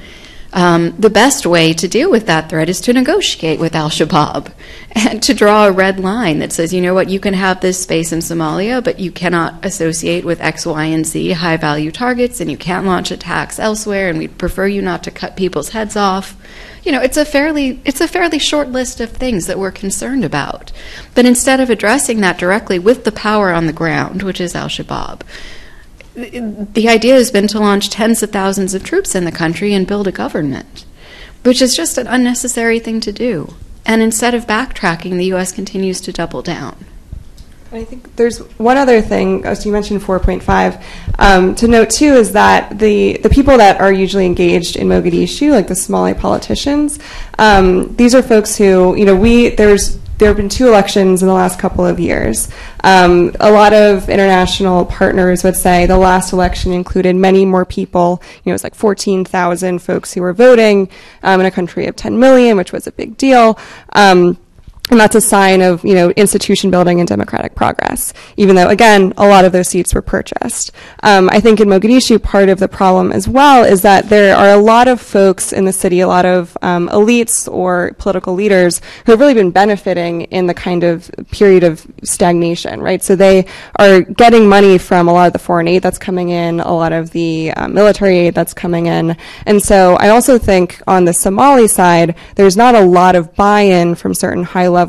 the best way to deal with that threat is to negotiate with AlShabaab and to draw a red line that says, you know what, you can have this space in Somalia, but you cannot associate with X, Y, and Z high-value targets, and you can't launch attacks elsewhere, and we'd prefer you not to cut people's heads off. It's a fairly short list of things that we're concerned about. But instead of addressing that directly with the power on the ground, which is AlShabaab, the idea has been to launch tens of thousands of troops in the country and build a government, which is just an unnecessary thing to do. And instead of backtracking, the U.S. continues to double down. I think there's one other thing, as you mentioned 4.5, to note too is that the people that are usually engaged in Mogadishu, like the Somali politicians, these are folks who, there's there have been 2 elections in the last couple of years. A lot of international partners would say the last election included many more people. It was like 14,000 folks who were voting in a country of 10 million, which was a big deal. And that's a sign of, institution building and democratic progress, even though, again, a lot of those seats were purchased. I think in Mogadishu, part of the problem as well is that there are a lot of folks in the city, a lot of elites or political leaders who have really been benefiting in the kind of period of stagnation, right? So they are getting money from a lot of the foreign aid that's coming in, a lot of the military aid that's coming in. And so I also think on the Somali side, there's not a lot of buy-in from certain high-level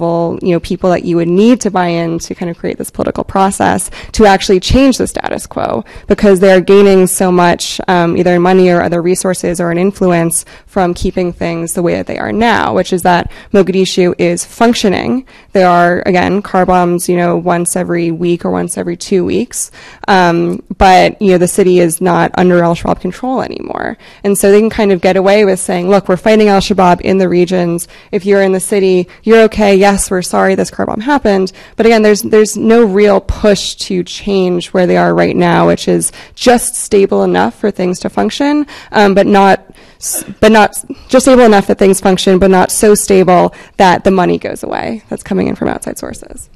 people that you would need to buy in to kind of create this political process to actually change the status quo, because they are gaining so much either in money or other resources or an influence from keeping things the way that they are now, which is that Mogadishu is functioning. There are, again, car bombs, once every week or once every 2 weeks. But, the city is not under AlShabaab control anymore. And so they can kind of get away with saying, look, we're fighting AlShabaab in the regions. If you're in the city, you're okay. Yes, we're sorry this car bomb happened. But again, there's no real push to change where they are right now, which is just stable enough for things to function, but not just stable enough that things function, but not so stable that the money goes away that's coming in from outside sources.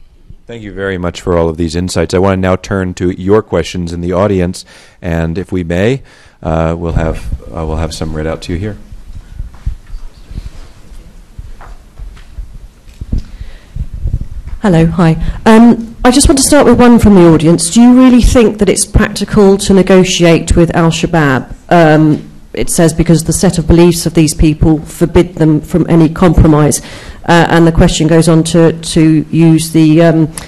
Thank you very much for all of these insights. I want to now turn to your questions in the audience, and if we may, we'll have some read out to you here. Hello, hi. I just want to start with one from the audience. Do you really think that it's practical to negotiate with AlShabaab? It says because the set of beliefs of these people forbid them from any compromise. And the question goes on to use the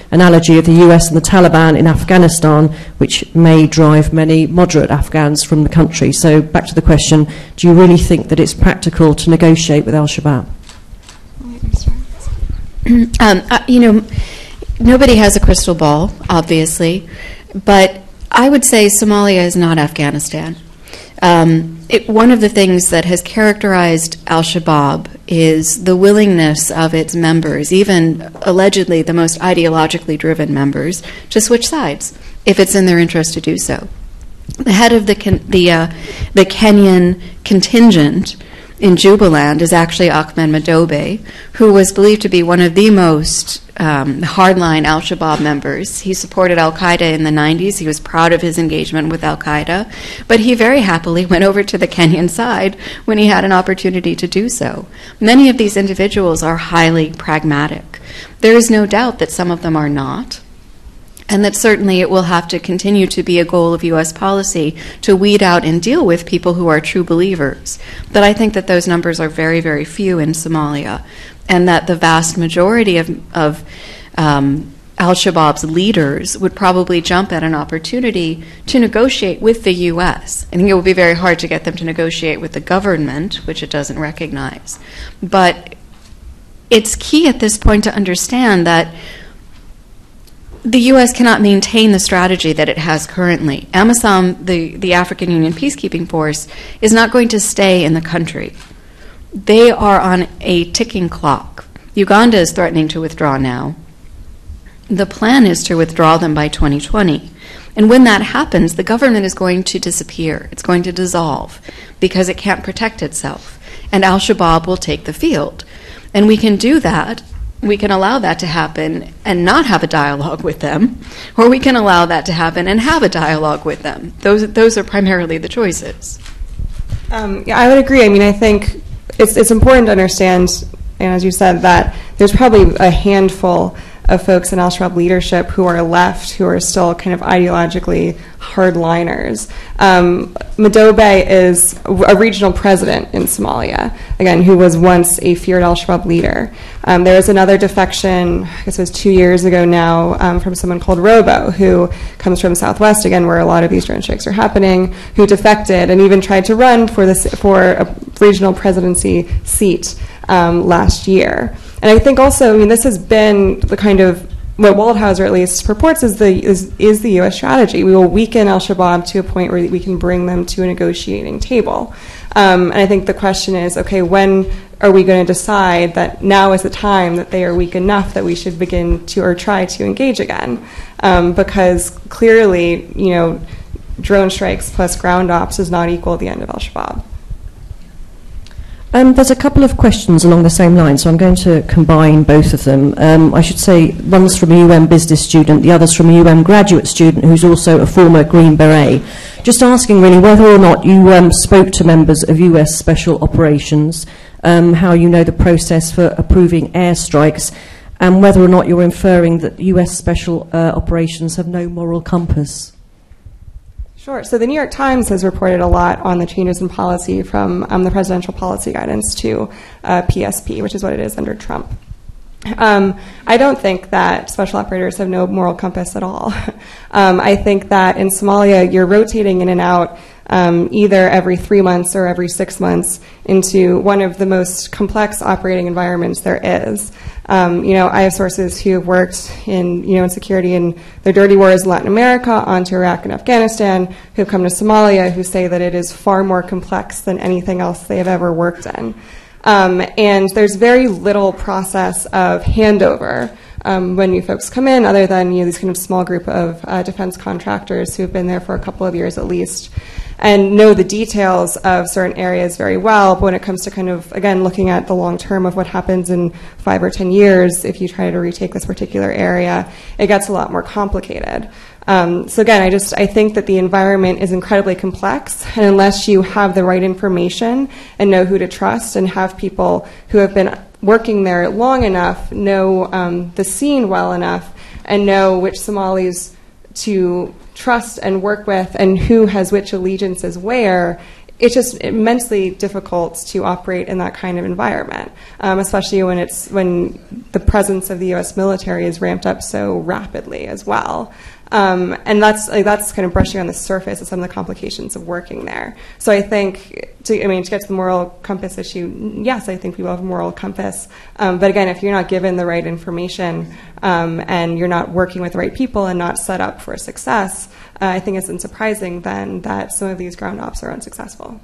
analogy of the US and the Taliban in Afghanistan, which may drive many moderate Afghans from the country. So back to the question, do you really think that it's practical to negotiate with AlShabaab? Nobody has a crystal ball, obviously, but I would say Somalia is not Afghanistan. One of the things that has characterized AlShabaab is the willingness of its members, even allegedly the most ideologically driven members, to switch sides if it's in their interest to do so. The head of the Kenyan contingent in Jubaland is actually Ahmed Madobe, who was believed to be one of the most hardline al-Shabaab members. He supported al-Qaeda in the 90s. He was proud of his engagement with al-Qaeda, but he very happily went over to the Kenyan side when he had an opportunity to do so. Many of these individuals are highly pragmatic. There is no doubt that some of them are not, and that certainly it will have to continue to be a goal of U.S. policy to weed out and deal with people who are true believers. But I think that those numbers are very, very few in Somalia, and that the vast majority of al-Shabaab's leaders would probably jump at an opportunity to negotiate with the U.S. I think it will be very hard to get them to negotiate with the government, which it doesn't recognize. But it's key at this point to understand that the U.S. cannot maintain the strategy that it has currently. AMISOM, the African Union Peacekeeping Force, is not going to stay in the country. They are on a ticking clock. Uganda is threatening to withdraw now. The plan is to withdraw them by 2020. And when that happens, the government is going to disappear. It's going to dissolve because it can't protect itself. And al-Shabaab will take the field. And we can do that. We can allow that to happen and not have a dialogue with them, or we can allow that to happen and have a dialogue with them. Those are primarily the choices. Yeah, I would agree. I mean, I think it's important to understand, and as you said, that there's probably a handful of folks in al-Shabaab leadership who are left, who are still kind of ideologically hardliners. Madobe is a regional president in Somalia, again, who was once a feared al-Shabaab leader. There was another defection, I guess it was 2 years ago now, from someone called Robo, who comes from Southwest, again, where a lot of these drone strikes are happening, who defected and even tried to run for a regional presidency seat last year. And I think also, I mean, this has been the kind of what Waldhauser at least purports is the U.S. strategy. We will weaken al-Shabaab to a point where we can bring them to a negotiating table. And I think the question is, okay, when are we going to decide that now is the time that they are weak enough that we should begin to or try to engage again? Because clearly, drone strikes plus ground ops does not equal the end of AlShabaab. There's a couple of questions along the same line, so I'm going to combine both of them. I should say one's from a UM business student, the other's from a UM graduate student who's also a former Green Beret. Just asking really whether or not you spoke to members of US Special Operations, how you know the process for approving airstrikes, and whether or not you're inferring that US Special Operations have no moral compass. Sure. So the New York Times has reported a lot on the changes in policy from the presidential policy guidance to PSP, which is what it is under Trump. I don't think that special operators have no moral compass at all. I think that in Somalia, you're rotating in and out either every 3 months or every 6 months into one of the most complex operating environments there is. I have sources who have worked in security in the dirty wars in Latin America, onto Iraq and Afghanistan, who have come to Somalia, who say that it is far more complex than anything else they have ever worked in. And there's very little process of handover when new folks come in, other than these kind of small group of defense contractors who have been there for a couple of years at least, and know the details of certain areas very well. But when it comes to kind of, again, looking at the long term of what happens in 5 or 10 years, if you try to retake this particular area, it gets a lot more complicated. So again, I think that the environment is incredibly complex, and unless you have the right information and know who to trust and have people who have been working there long enough, know the scene well enough, and know which Somalis to trust and work with and who has which allegiances where, it's just immensely difficult to operate in that kind of environment, especially when the presence of the U.S. military is ramped up so rapidly as well. And that's kind of brushing on the surface of some of the complications of working there. So I think, to get to the moral compass issue, yes, I think people have a moral compass. But again, if you're not given the right information and you're not working with the right people and not set up for success, I think it's unsurprising then that some of these ground ops are unsuccessful.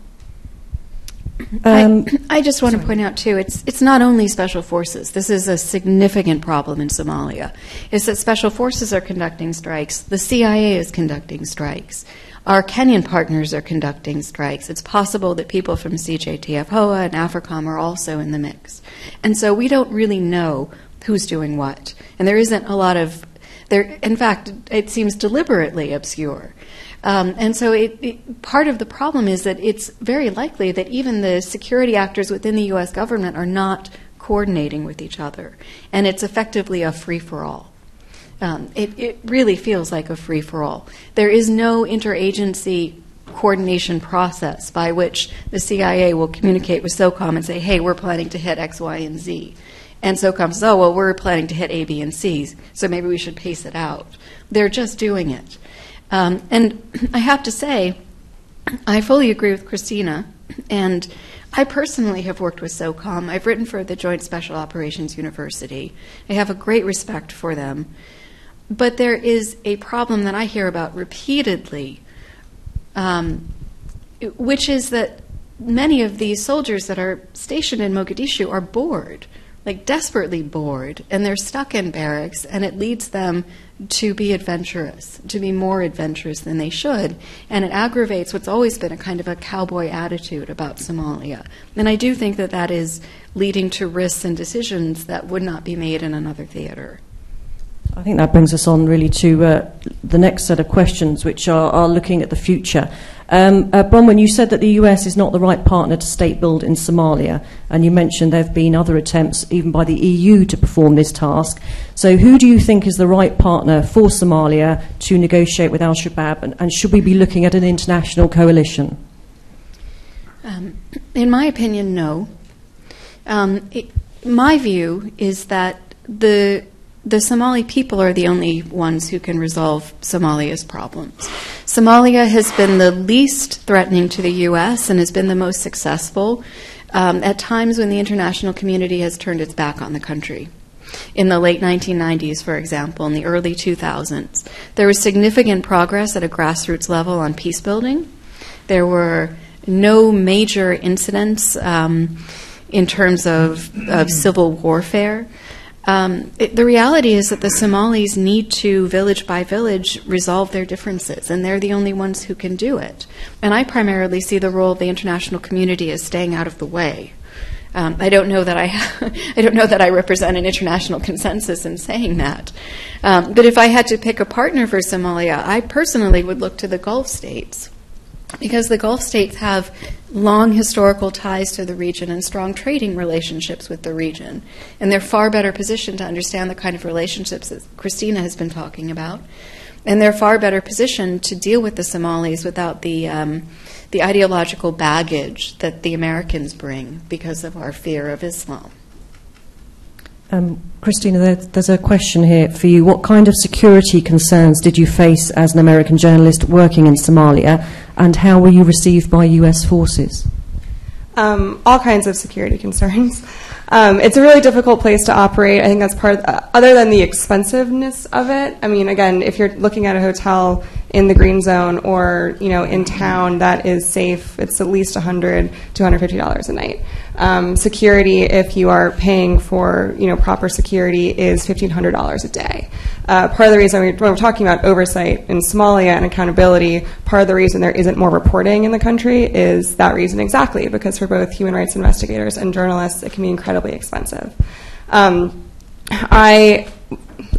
I just want to point out, too, it's not only special forces. This is a significant problem in Somalia. Is that special forces are conducting strikes. The CIA is conducting strikes. Our Kenyan partners are conducting strikes. It's possible that people from CJTF-HOA and AFRICOM are also in the mix. And so we don't really know who's doing what. And there isn't a lot of, in fact, it seems deliberately obscure. And so part of the problem is that it's very likely that even the security actors within the U.S. government are not coordinating with each other. And it's effectively a free-for-all. It really feels like a free-for-all. There is no interagency coordination process by which the CIA will communicate with SOCOM and say, hey, we're planning to hit X, Y, and Z. And SOCOM says, oh, well, we're planning to hit A, B, and C, so maybe we should pace it out. They're just doing it. And I have to say, I fully agree with Christina, and I personally have worked with SOCOM. I've written for the Joint Special Operations University. I have a great respect for them. But there is a problem that I hear about repeatedly, which is that many of these soldiers that are stationed in Mogadishu are bored, like desperately bored, and they're stuck in barracks, and it leads them to be adventurous, to be more adventurous than they should, and it aggravates what's always been a kind of a cowboy attitude about Somalia. And I do think that that is leading to risks and decisions that would not be made in another theater. I think that brings us on really to the next set of questions, which are looking at the future. Bronwyn, you said that the US is not the right partner to state build in Somalia, and you mentioned there have been other attempts, even by the EU, to perform this task. So who do you think is the right partner for Somalia to negotiate with AlShabaab, and should we be looking at an international coalition? In my opinion, no. My view is that the Somali people are the only ones who can resolve Somalia's problems. Somalia has been the least threatening to the U.S. and has been the most successful at times when the international community has turned its back on the country. In the late 1990s, for example, in the early 2000s, there was significant progress at a grassroots level on peace building. There were no major incidents in terms of civil warfare. The reality is that the Somalis need to, village by village, resolve their differences, and they're the only ones who can do it. And I primarily see the role of the international community as staying out of the way. I don't know that I don't know that I represent an international consensus in saying that. But if I had to pick a partner for Somalia, I personally would look to the Gulf states, because the Gulf states have long historical ties to the region and strong trading relationships with the region. And they're far better positioned to understand the kind of relationships that Christina has been talking about. And they're far better positioned to deal with the Somalis without the ideological baggage that the Americans bring because of our fear of Islam. Christina, there's a question here for you. What kind of security concerns did you face as an American journalist working in Somalia, and how were you received by US forces? All kinds of security concerns. It's a really difficult place to operate. I think that's part of, other than the expensiveness of it. I mean, again, if you're looking at a hotel in the green zone or, in town that is safe, it's at least $100 to $150 a night. Security, if you are paying for, proper security, is $1,500 a day. Part of the reason when we're talking about oversight in Somalia and accountability, part of the reason there isn't more reporting in the country is that reason exactly, because for both human rights investigators and journalists, it can be incredibly expensive. I,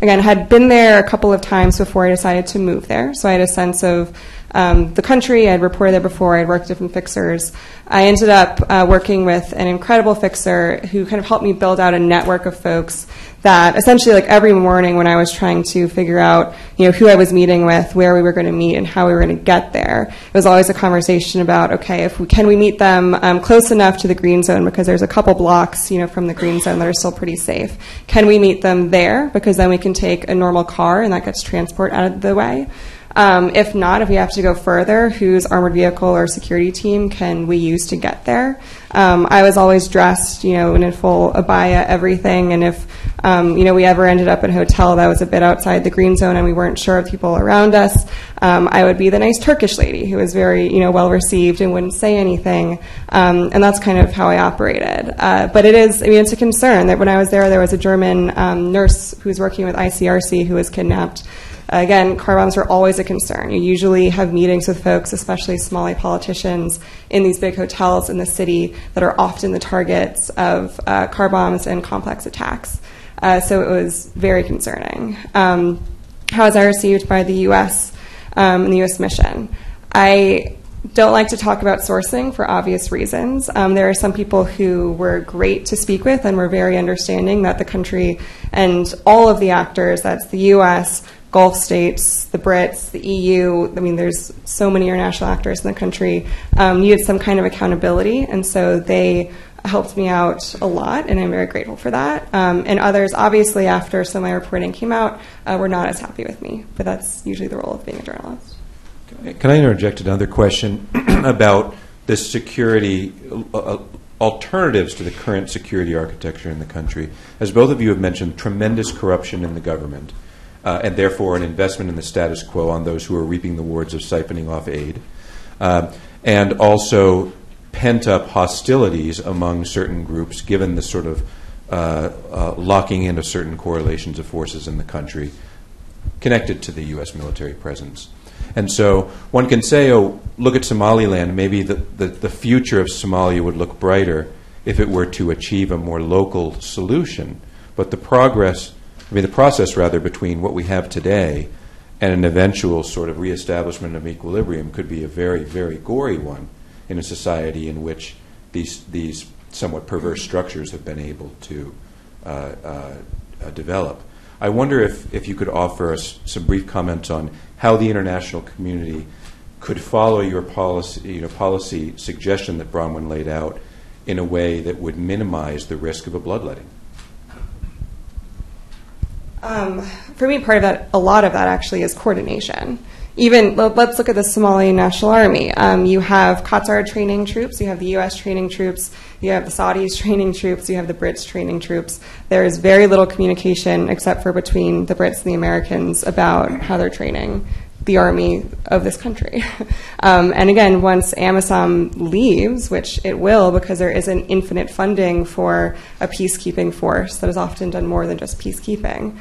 again, had been there a couple of times before I decided to move there, so I had a sense of the country. I'd reported there before. I'd worked with different fixers. I ended up working with an incredible fixer who kind of helped me build out a network of folks that essentially, like, every morning when I was trying to figure out, who I was meeting with, where we were going to meet, and how we were going to get there, it was always a conversation about, okay, can we meet them close enough to the green zone, because there's a couple blocks, from the green zone that are still pretty safe. Can we meet them there, because then we can take a normal car and that gets transport out of the way. If not, if we have to go further, whose armored vehicle or security team can we use to get there? I was always dressed, in a full abaya, everything, and if, we ever ended up in a hotel that was a bit outside the green zone and we weren't sure of people around us, I would be the nice Turkish lady who was very, well received and wouldn't say anything, and that's kind of how I operated. But it is, it's a concern that when I was there was a German nurse who was working with ICRC who was kidnapped. Again, car bombs are always a concern. You usually have meetings with folks, especially Somali politicians, in these big hotels in the city that are often the targets of car bombs and complex attacks. So it was very concerning. How was I received by the U.S. And the U.S. mission? I don't like to talk about sourcing for obvious reasons. There are some people who were great to speak with and were very understanding that the country and all of the actors, that's the U.S., Gulf states, the Brits, the EU, there's so many international actors in the country, needed some kind of accountability, and so they helped me out a lot, and I'm very grateful for that. And others, obviously, after some of my reporting came out, were not as happy with me, but that's usually the role of being a journalist. Can I interject another question about this security, alternatives to the current security architecture in the country? As both of you have mentioned, tremendous corruption in the government, and therefore an investment in the status quo on those who are reaping the rewards of siphoning off aid, and also pent-up hostilities among certain groups, given the sort of locking in of certain correlations of forces in the country connected to the U.S. military presence. And so one can say, oh, look at Somaliland, maybe the future of Somalia would look brighter if it were to achieve a more local solution. But the process between what we have today and an eventual sort of reestablishment of equilibrium could be a very, very gory one in a society in which these somewhat perverse structures have been able to develop. I wonder if you could offer us some brief comments on how the international community could follow your policy suggestion that Bronwyn laid out in a way that would minimize the risk of a bloodletting. For me, part of that, a lot of that actually is coordination. Even, let's look at the Somali National Army. You have Qatar training troops, you have the U.S. training troops, you have the Saudis training troops, you have the Brits training troops. There is very little communication except for between the Brits and the Americans about how they're training the army of this country. And again, once AMISOM leaves, which it will because there isn't infinite funding for a peacekeeping force that has often done more than just peacekeeping,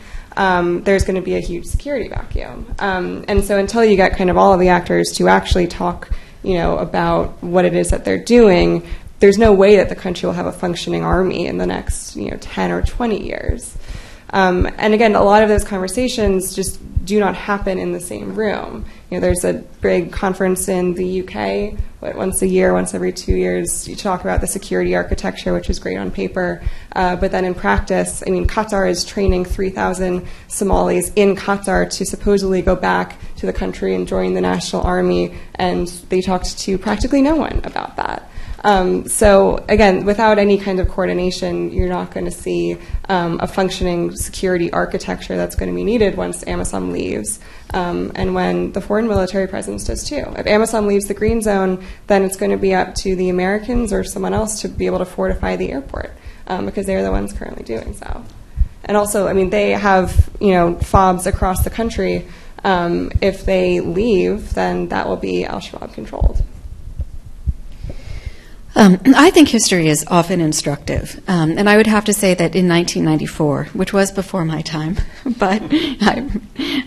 there's going to be a huge security vacuum. And so until you get kind of all of the actors to actually talk, about what it is that they're doing, there's no way that the country will have a functioning army in the next, 10 or 20 years. And again, a lot of those conversations just do not happen in the same room. There's a big conference in the UK, once a year, once every 2 years, you talk about the security architecture, which is great on paper. But then in practice, Qatar is training 3,000 Somalis in Qatar to supposedly go back to the country and join the national army, and they talked to practically no one about that. So again, without any kind of coordination, you're not going to see a functioning security architecture that's going to be needed once AMISOM leaves, and when the foreign military presence does too. If AMISOM leaves the green zone, then it's going to be up to the Americans or someone else to be able to fortify the airport, because they're the ones currently doing so. And also, they have FOBs across the country. If they leave, then that will be AlShabaab controlled. I think history is often instructive, and I would have to say that in 1994, which was before my time, but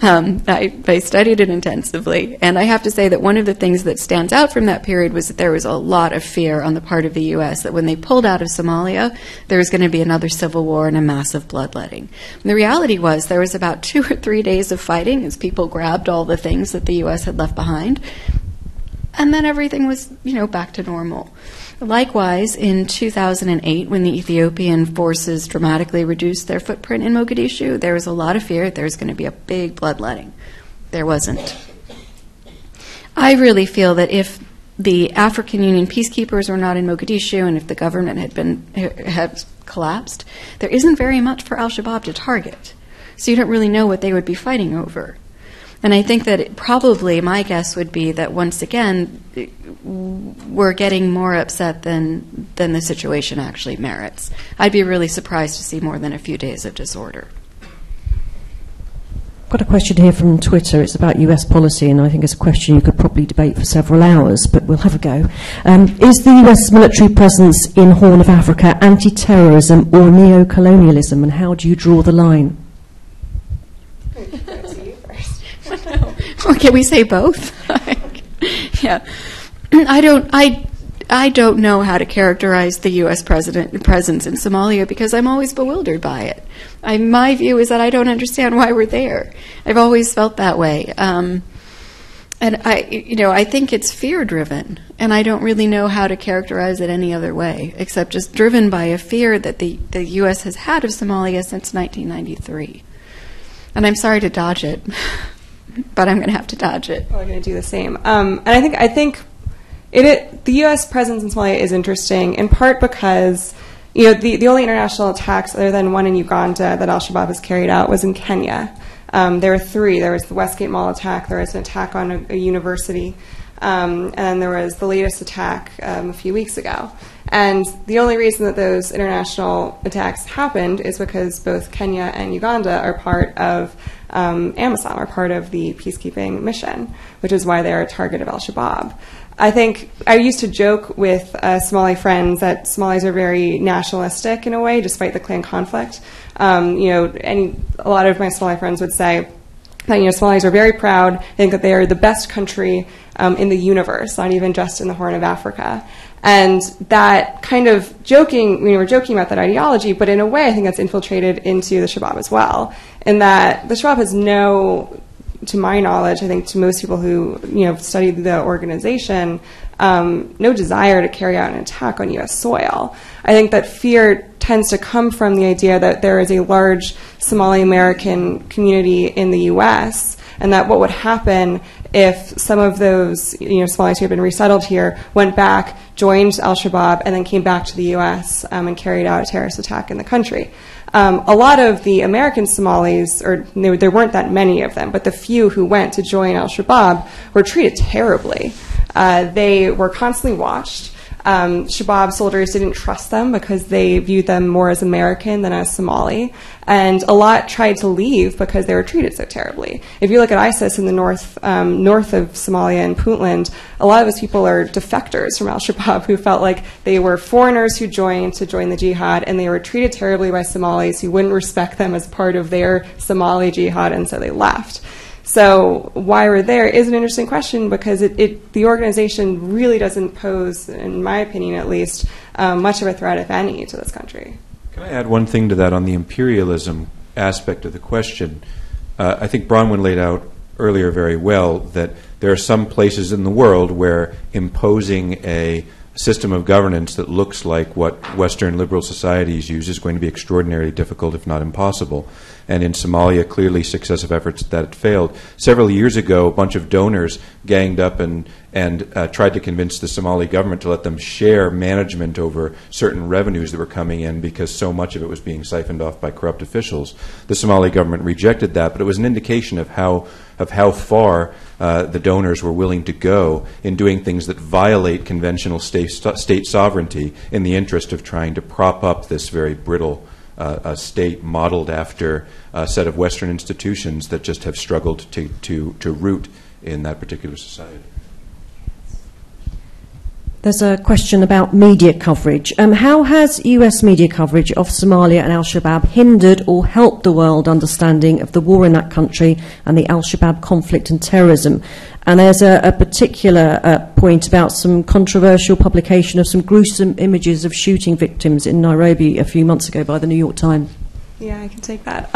I studied it intensively, and I have to say that one of the things that stands out from that period was that there was a lot of fear on the part of the U.S. that when they pulled out of Somalia, there was going to be another civil war and a massive bloodletting. And the reality was there was about 2 or 3 days of fighting as people grabbed all the things that the U.S. had left behind, and then everything was, back to normal. Likewise, in 2008, when the Ethiopian forces dramatically reduced their footprint in Mogadishu, there was a lot of fear there was going to be a big bloodletting. There wasn't. I really feel that if the African Union peacekeepers were not in Mogadishu and if the government had collapsed, there isn't very much for AlShabaab to target. So you don't really know what they would be fighting over. And I think that probably my guess would be that once again, we're getting more upset than the situation actually merits. I'd be really surprised to see more than a few days of disorder. I've got a question here from Twitter. It's about US policy, and I think it's a question you could probably debate for several hours, but we'll have a go. Is the US military presence in Horn of Africa anti-terrorism or neo-colonialism, and how do you draw the line? Or can we say both? Yeah, I don't know how to characterize the U.S. presence in Somalia because I'm always bewildered by it. My view is that I don't understand why we're there. I've always felt that way, and I think it's fear-driven, and I don't really know how to characterize it any other way except just driven by a fear that the U.S. has had of Somalia since 1993. And I'm sorry to dodge it. But I'm going to have to dodge it. We're going to do the same. And I think the U.S. presence in Somalia is interesting, in part because the only international attacks other than one in Uganda that AlShabaab has carried out was in Kenya. There were 3. There was the Westgate Mall attack. There was an attack on a university. And there was the latest attack a few weeks ago. And the only reason that those international attacks happened is because both Kenya and Uganda are part of AMISOM, are part of the peacekeeping mission, which is why they are a target of AlShabaab. I think I used to joke with Somali friends that Somalis are very nationalistic in a way, despite the clan conflict. A lot of my Somali friends would say that Somalis are very proud. They think that they are the best country in the universe, not even just in the Horn of Africa. And that kind of joking, we're joking about that ideology, but in a way I think that's infiltrated into the Shabab as well, in that the Shabab has to my knowledge, I think to most people who studied the organization, no desire to carry out an attack on U.S. soil. I think that fear tends to come from the idea that there is a large Somali American community in the U.S., and that what would happen if some of those Somalis who had been resettled here went back, joined AlShabaab, and then came back to the U.S. And carried out a terrorist attack in the country. A lot of the American Somalis, or there weren't that many of them, but the few who went to join AlShabaab were treated terribly. They were constantly watched. Shabab soldiers didn't trust them because they viewed them more as American than as Somali. And a lot tried to leave because they were treated so terribly. If you look at ISIS in the north of Somalia and Puntland, a lot of those people are defectors from AlShabaab who felt like they were foreigners who joined to join the jihad, and they were treated terribly by Somalis who wouldn't respect them as part of their Somali jihad, and so they left. So why we're there is an interesting question, because the organization really doesn't pose, in my opinion at least, much of a threat, if any, to this country. Can I add one thing to that on the imperialism aspect of the question? I think Bronwyn laid out earlier very well that there are some places in the world where imposing a system of governance that looks like what Western liberal societies use is going to be extraordinarily difficult, if not impossible. And in Somalia, clearly successive efforts that it failed. Several years ago, a bunch of donors ganged up and tried to convince the Somali government to let them share management over certain revenues that were coming in, because so much of it was being siphoned off by corrupt officials. The Somali government rejected that, but it was an indication of how far the donors were willing to go in doing things that violate conventional state sovereignty in the interest of trying to prop up this very brittle state modeled after a set of Western institutions that just have struggled to root in that particular society. There's a question about media coverage. How has US media coverage of Somalia and AlShabaab hindered or helped the world understanding of the war in that country and the AlShabaab conflict and terrorism? And there's a particular point about some controversial publication of some gruesome images of shooting victims in Nairobi a few months ago by the New York Times. Yeah, I can take that.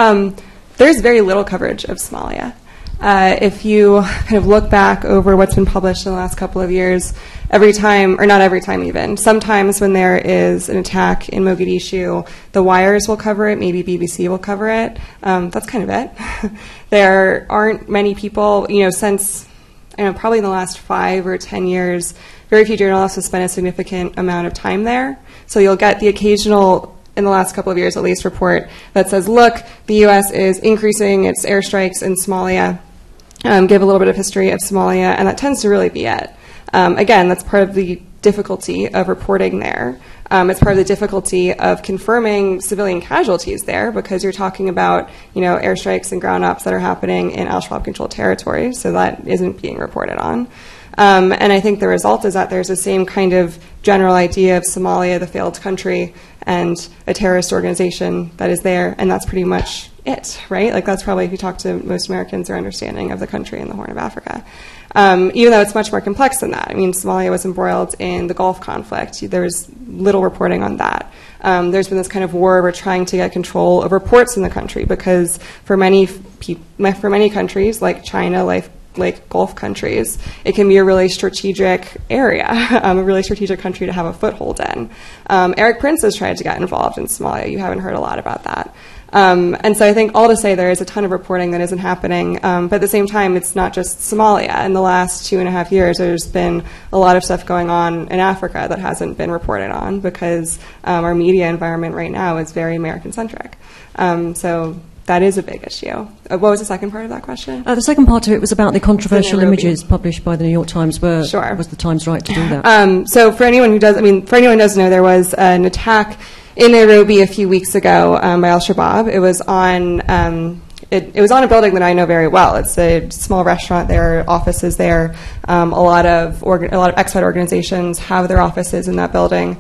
There's very little coverage of Somalia. If you kind of look back over what's been published in the last couple of years, every time, or not every time even, sometimes when there is an attack in Mogadishu, the wires will cover it, maybe BBC will cover it. That's kind of it. There aren't many people, since, probably in the last 5 or 10 years, very few journalists have spent a significant amount of time there. So you'll get the occasional, in the last couple of years at least, report that says, look, the U.S. is increasing its airstrikes in Somalia, give a little bit of history of Somalia, and that tends to really be it. Again, that's part of the difficulty of reporting there. It's part of the difficulty of confirming civilian casualties there, because you're talking about, airstrikes and ground ops that are happening in AlShabaab-controlled territory, so that isn't being reported on. And I think the result is that there's the same kind of general idea of Somalia, the failed country, and a terrorist organization that is there, and that's pretty much it, right? Like, that's probably, if you talk to most Americans, their understanding of the country in the Horn of Africa. Even though it's much more complex than that. I mean, Somalia was embroiled in the Gulf conflict. There was little reporting on that. There's been this kind of war over trying to get control over ports in the country, because for many countries, like China, like Gulf countries, it can be a really strategic area, a really strategic country to have a foothold in. Eric Prince has tried to get involved in Somalia. You haven't heard a lot about that. And so I think, all to say, there is a ton of reporting that isn't happening, but at the same time, it's not just Somalia. In the last 2.5 years, there's been a lot of stuff going on in Africa that hasn't been reported on, because our media environment right now is very American-centric. So that is a big issue. What was the second part of that question? The second part of it was about the controversial images published by the New York Times. Was the Times right to do that? So for anyone who doesn't know, there was an attack in Nairobi a few weeks ago by AlShabaab. It was on it was on a building that I know very well. It's a small restaurant. There are offices there. A lot of ex-Fed organizations have their offices in that building.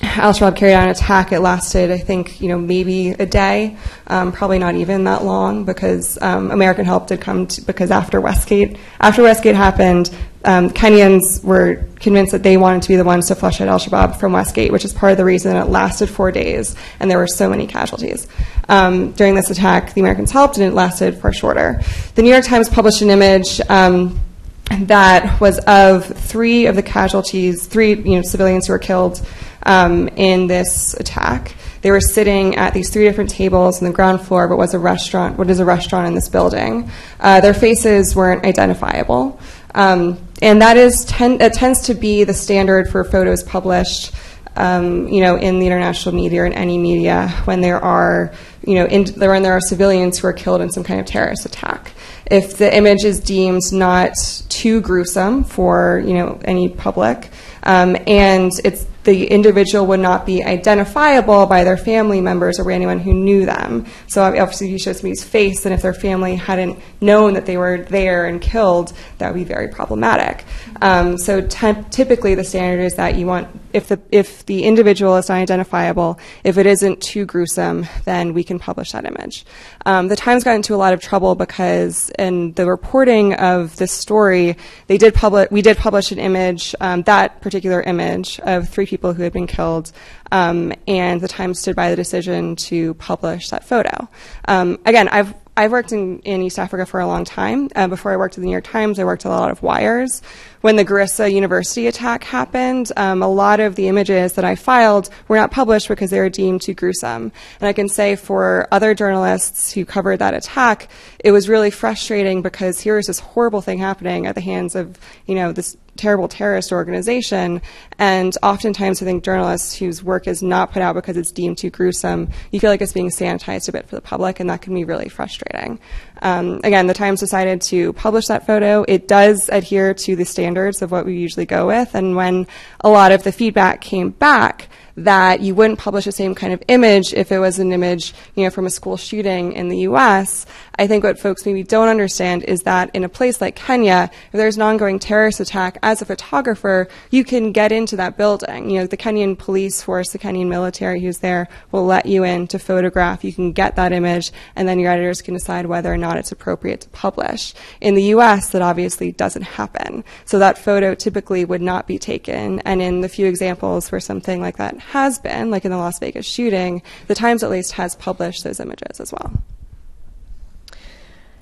AlShabaab carried out an attack. It lasted, I think, maybe a day, probably not even that long, because American help did come because after Westgate happened, Kenyans were convinced that they wanted to be the ones to flush out AlShabaab from Westgate, which is part of the reason it lasted 4 days, and there were so many casualties. During this attack, the Americans helped, and it lasted far shorter. The New York Times published an image that was of 3 of the casualties, 3 civilians who were killed in this attack. They were sitting at these 3 different tables on the ground floor, but what is a restaurant in this building. Their faces weren't identifiable. And that tends to be the standard for photos published in the international media or in any media when there are when there are civilians who are killed in some kind of terrorist attack. If the image is deemed not too gruesome for any public, and the individual would not be identifiable by their family members or by anyone who knew them. So obviously if you show somebody's face, and if their family hadn't known that they were there and killed, that would be very problematic. So typically the standard is that you want, if the individual is not identifiable, if it isn't too gruesome, then we can publish that image. The Times got into a lot of trouble because in the reporting of this story, we did publish an image, that particular image of 3 people who had been killed, and the Times stood by the decision to publish that photo. Again, I've worked in East Africa for a long time. Before I worked at the New York Times, I worked at a lot of wires. When the Garissa University attack happened, a lot of the images that I filed were not published because they were deemed too gruesome. And I can say for other journalists who covered that attack, it was really frustrating because here is this horrible thing happening at the hands of, this terrible terrorist organization, and oftentimes I think journalists whose work is not put out because it's deemed too gruesome, you feel like it's being sanitized a bit for the public, and that can be really frustrating. Again, the Times decided to publish that photo. It does adhere to the standards of what we usually go with, and when a lot of the feedback came back that you wouldn't publish the same kind of image if it was an image, from a school shooting in the U.S., I think what folks maybe don't understand is that in a place like Kenya, if there's an ongoing terrorist attack, as a photographer, you can get into that building. The Kenyan police force, the Kenyan military who's there will let you in to photograph. You can get that image, and then your editors can decide whether or not it's appropriate to publish. In the U.S., that obviously doesn't happen. So that photo typically would not be taken, and in the few examples where something like that has been, like in the Las Vegas shooting, the Times at least has published those images as well.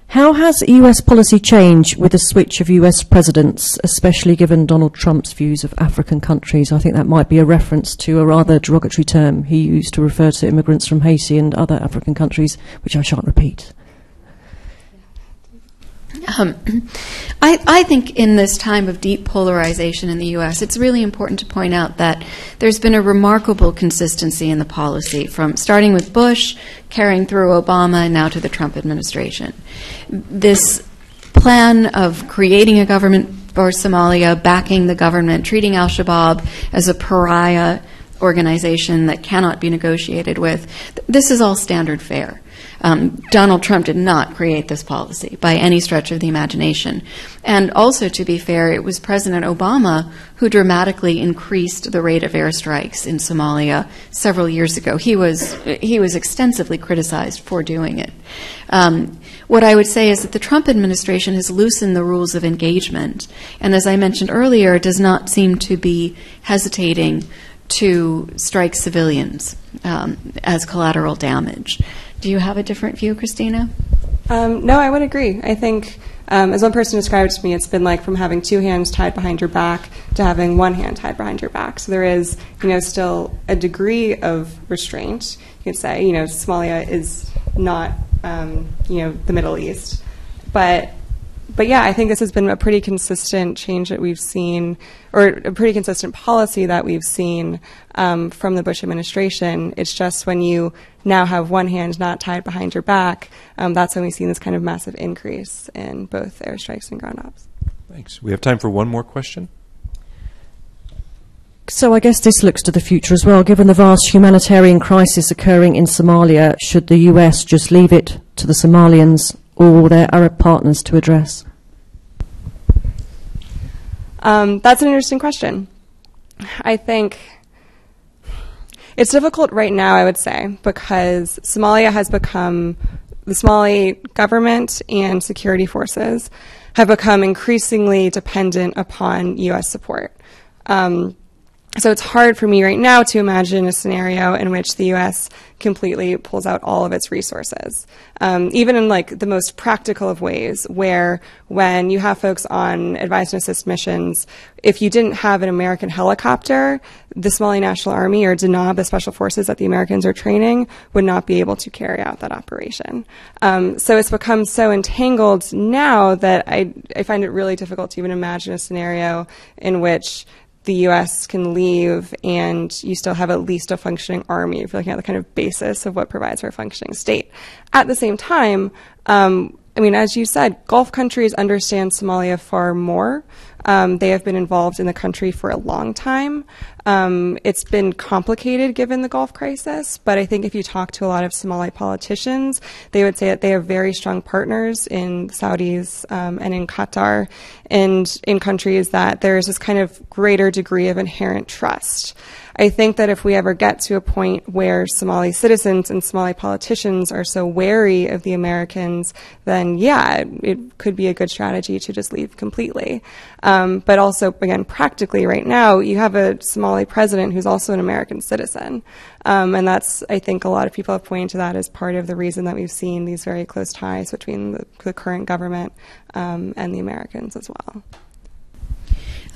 How has US policy changed with the switch of US presidents, especially given Donald Trump's views of African countries? I think that might be a reference to a rather derogatory term he used to refer to immigrants from Haiti and other African countries, which I shan't repeat. I think in this time of deep polarization in the U.S., it's really important to point out that there's been a remarkable consistency in the policy, from starting with Bush, carrying through Obama, and now to the Trump administration. This plan of creating a government for Somalia, backing the government, treating AlShabaab as a pariah organization that cannot be negotiated with, this is all standard fare. Donald Trump did not create this policy by any stretch of the imagination. And also, to be fair, it was President Obama who dramatically increased the rate of airstrikes in Somalia several years ago. He was extensively criticized for doing it. What I would say is that the Trump administration has loosened the rules of engagement, and as I mentioned earlier, does not seem to be hesitating to strike civilians as collateral damage. Do you have a different view, Christina? No, I would agree. I think, as one person described it to me, it's been like from having 2 hands tied behind your back to having 1 hand tied behind your back. So there is, still a degree of restraint. You could say, Somalia is not, the Middle East. But yeah, I think this has been a pretty consistent change that we've seen, or a pretty consistent policy that we've seen from the Bush administration. It's just when you now have 1 hand not tied behind your back, that's when we've seen this kind of massive increase in both airstrikes and ground ops. Thanks. We have time for one more question. So I guess this looks to the future as well. Given the vast humanitarian crisis occurring in Somalia, should the US just leave it to the Somalians or their Arab partners to address? That's an interesting question. I think it's difficult right now, I would say, because Somalia has become, the Somali government and security forces have become increasingly dependent upon U.S. support. So it's hard for me right now to imagine a scenario in which the U.S. completely pulls out all of its resources. Even in like the most practical of ways, where when you have folks on advise and assist missions, if you didn't have an American helicopter, the Somali National Army or DNAB, the special forces that the Americans are training, would not be able to carry out that operation. So it's become so entangled now that I find it really difficult to even imagine a scenario in which the U.S. can leave and you still have at least a functioning army if you're looking at the kind of basis of what provides for a functioning state. At the same time, I mean, as you said, Gulf countries understand Somalia far more. They have been involved in the country for a long time. It's been complicated given the Gulf crisis, but I think if you talk to a lot of Somali politicians, they would say that they have very strong partners in the Saudis and in Qatar and in countries that there is this kind of greater degree of inherent trust. I think that if we ever get to a point where Somali citizens and Somali politicians are so wary of the Americans, then yeah, it could be a good strategy to just leave completely. But also, again, practically right now, you have a Somali president who's also an American citizen. And that's, I think a lot of people have pointed to that as part of the reason that we've seen these very close ties between the current government and the Americans as well.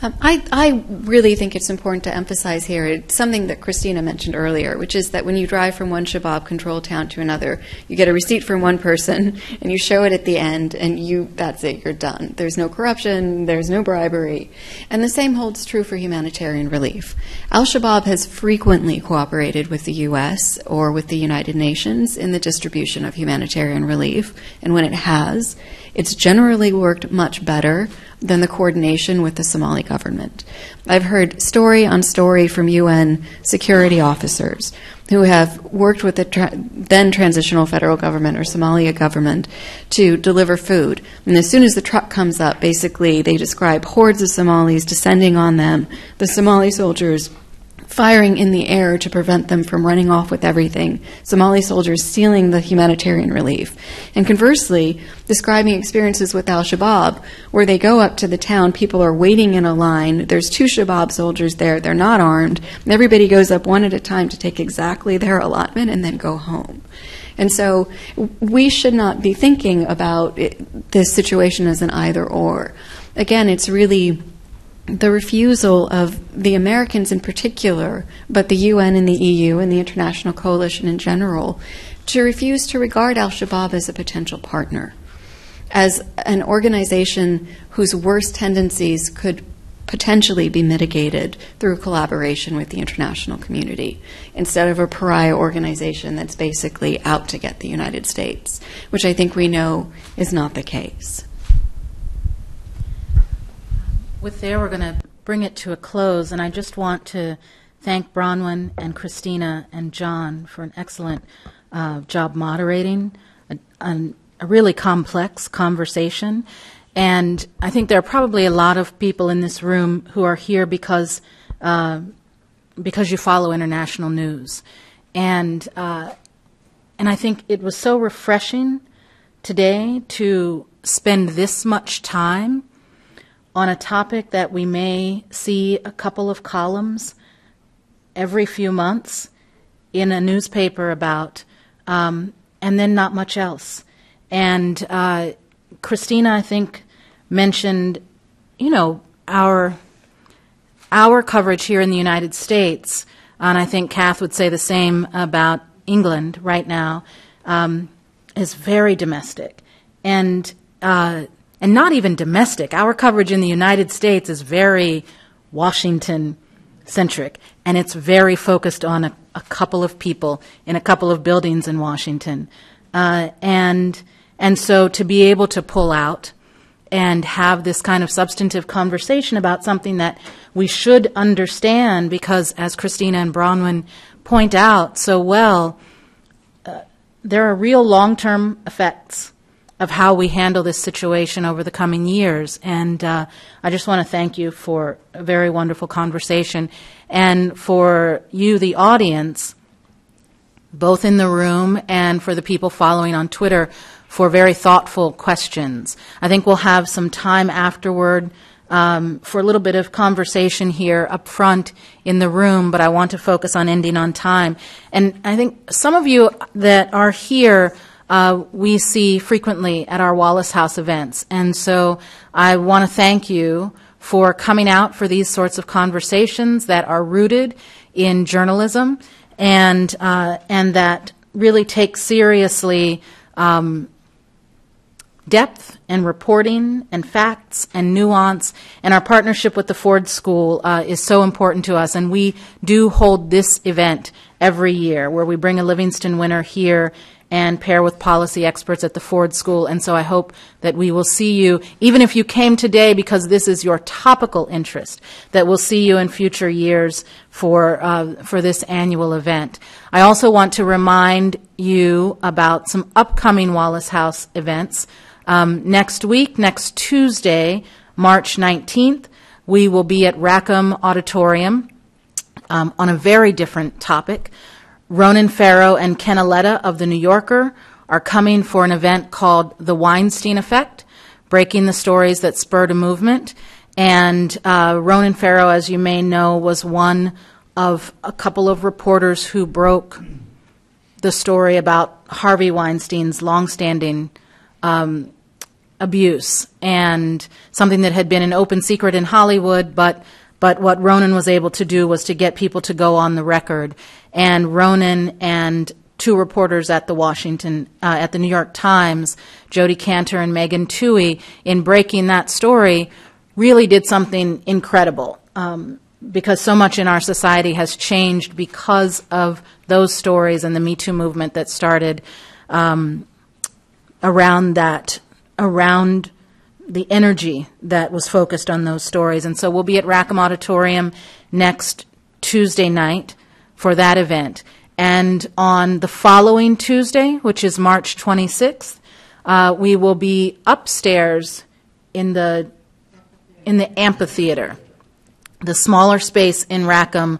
I really think it's important to emphasize here it's something that Christina mentioned earlier, which is that when you drive from one Shabaab-controlled town to another, you get a receipt from one person, and you show it at the end, and that's it, you're done. There's no corruption, there's no bribery. And the same holds true for humanitarian relief. AlShabaab has frequently cooperated with the U.S. or with the United Nations in the distribution of humanitarian relief, and when it has, it's generally worked much better than the coordination with the Somali government. I've heard story on story from UN security officers who have worked with the then transitional federal government or Somalia government to deliver food. And as soon as the truck comes up, basically they describe hordes of Somalis descending on them, the Somali soldiers firing in the air to prevent them from running off with everything, Somali soldiers stealing the humanitarian relief. And conversely, describing experiences with AlShabaab, where they go up to the town, people are waiting in a line, there's 2 Shabaab soldiers there, they're not armed, and everybody goes up one at a time to take exactly their allotment and then go home. And so we should not be thinking about this situation as an either-or. Again, it's really the refusal of the Americans in particular, but the UN and the EU and the international coalition in general, to refuse to regard AlShabaab as a potential partner, as an organization whose worst tendencies could potentially be mitigated through collaboration with the international community, instead of a pariah organization that's basically out to get the United States, which I think we know is not the case. With there, we're going to bring it to a close, and I just want to thank Bronwyn and Christina and John for an excellent job moderating a really complex conversation. And I think there are probably a lot of people in this room who are here because you follow international news. And I think it was so refreshing today to spend this much time on a topic that we may see a couple of columns every few months in a newspaper about, and then not much else. And Christina, I think, mentioned, our coverage here in the United States, and I think Kath would say the same about England right now, is very domestic. And not even domestic. Our coverage in the United States is very Washington-centric, and it's very focused on a couple of people in a couple of buildings in Washington. And so to be able to pull out and have this kind of substantive conversation about something that we should understand, because as Christina and Bronwyn point out so well, there are real long-term effects of how we handle this situation over the coming years. And I just want to thank you for a very wonderful conversation, and for you, the audience, both in the room and for the people following on Twitter, for very thoughtful questions. I think we'll have some time afterward for a little bit of conversation here up front in the room, but I want to focus on ending on time. And I think some of you that are here we see frequently at our Wallace House events. And so I want to thank you for coming out for these sorts of conversations that are rooted in journalism and that really take seriously depth and reporting and facts and nuance, and our partnership with the Ford School is so important to us. And we do hold this event every year where we bring a Livingston winner here and pair with policy experts at the Ford School. And so I hope that we will see you, even if you came today because this is your topical interest, that we'll see you in future years for this annual event. I also want to remind you about some upcoming Wallace House events. Next week, next Tuesday, March 19th, we will be at Rackham Auditorium on a very different topic. Ronan Farrow and Ken Aletta of The New Yorker are coming for an event called The Weinstein Effect, Breaking the Stories That Spurred a Movement. And Ronan Farrow, as you may know, was one of a couple of reporters who broke the story about Harvey Weinstein's longstanding abuse, and something that had been an open secret in Hollywood, but what Ronan was able to do was to get people to go on the record. And Ronan and two reporters at at the New York Times, Jodi Kantor and Megan Toohey, in breaking that story, really did something incredible, because so much in our society has changed because of those stories and the Me Too movement that started around the energy that was focused on those stories. And so we'll be at Rackham Auditorium next Tuesday night for that event. And on the following Tuesday, which is March 26th, we will be upstairs in the amphitheater, the smaller space in Rackham,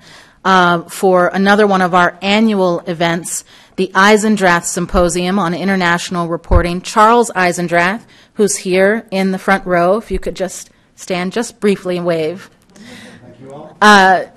for another one of our annual events, the Eisendrath Symposium on International Reporting. Charles Eisendrath, who's here in the front row, if you could just stand just briefly and wave.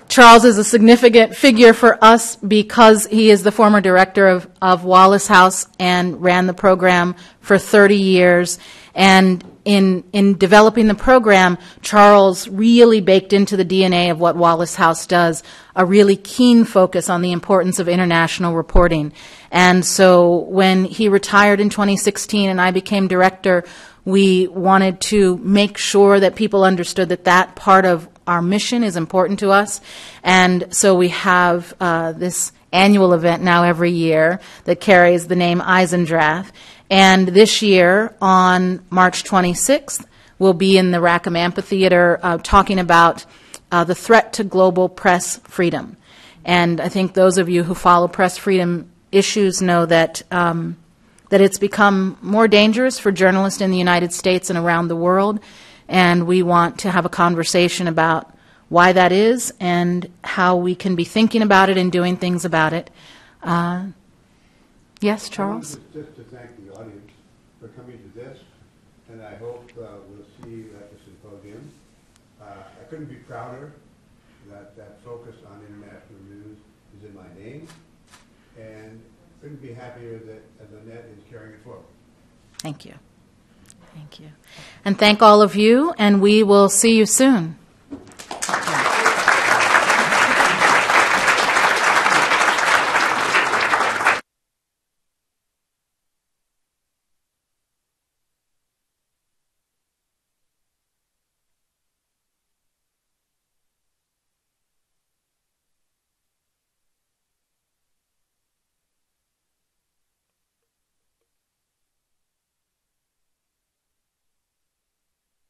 Charles is a significant figure for us because he is the former director of Wallace House and ran the program for 30 years. And in developing the program, Charles really baked into the DNA of what Wallace House does a really keen focus on the importance of international reporting. And so when he retired in 2016 and I became director, we wanted to make sure that people understood that that part of our mission is important to us. And so we have this annual event now every year that carries the name Eisendrath. And this year, on March 26th, we'll be in the Rackham Amphitheater talking about the threat to global press freedom. And I think those of you who follow press freedom issues know that that it's become more dangerous for journalists in the United States and around the world. And we want to have a conversation about why that is and how we can be thinking about it and doing things about it. Yes, Charles? Just to thank the audience for coming to this, and I hope we'll see you at the symposium. I couldn't be prouder that focus on international news is in my name, and couldn't be happier that Lynette is carrying it forward. Thank you. Thank you. And thank all of you, and we will see you soon.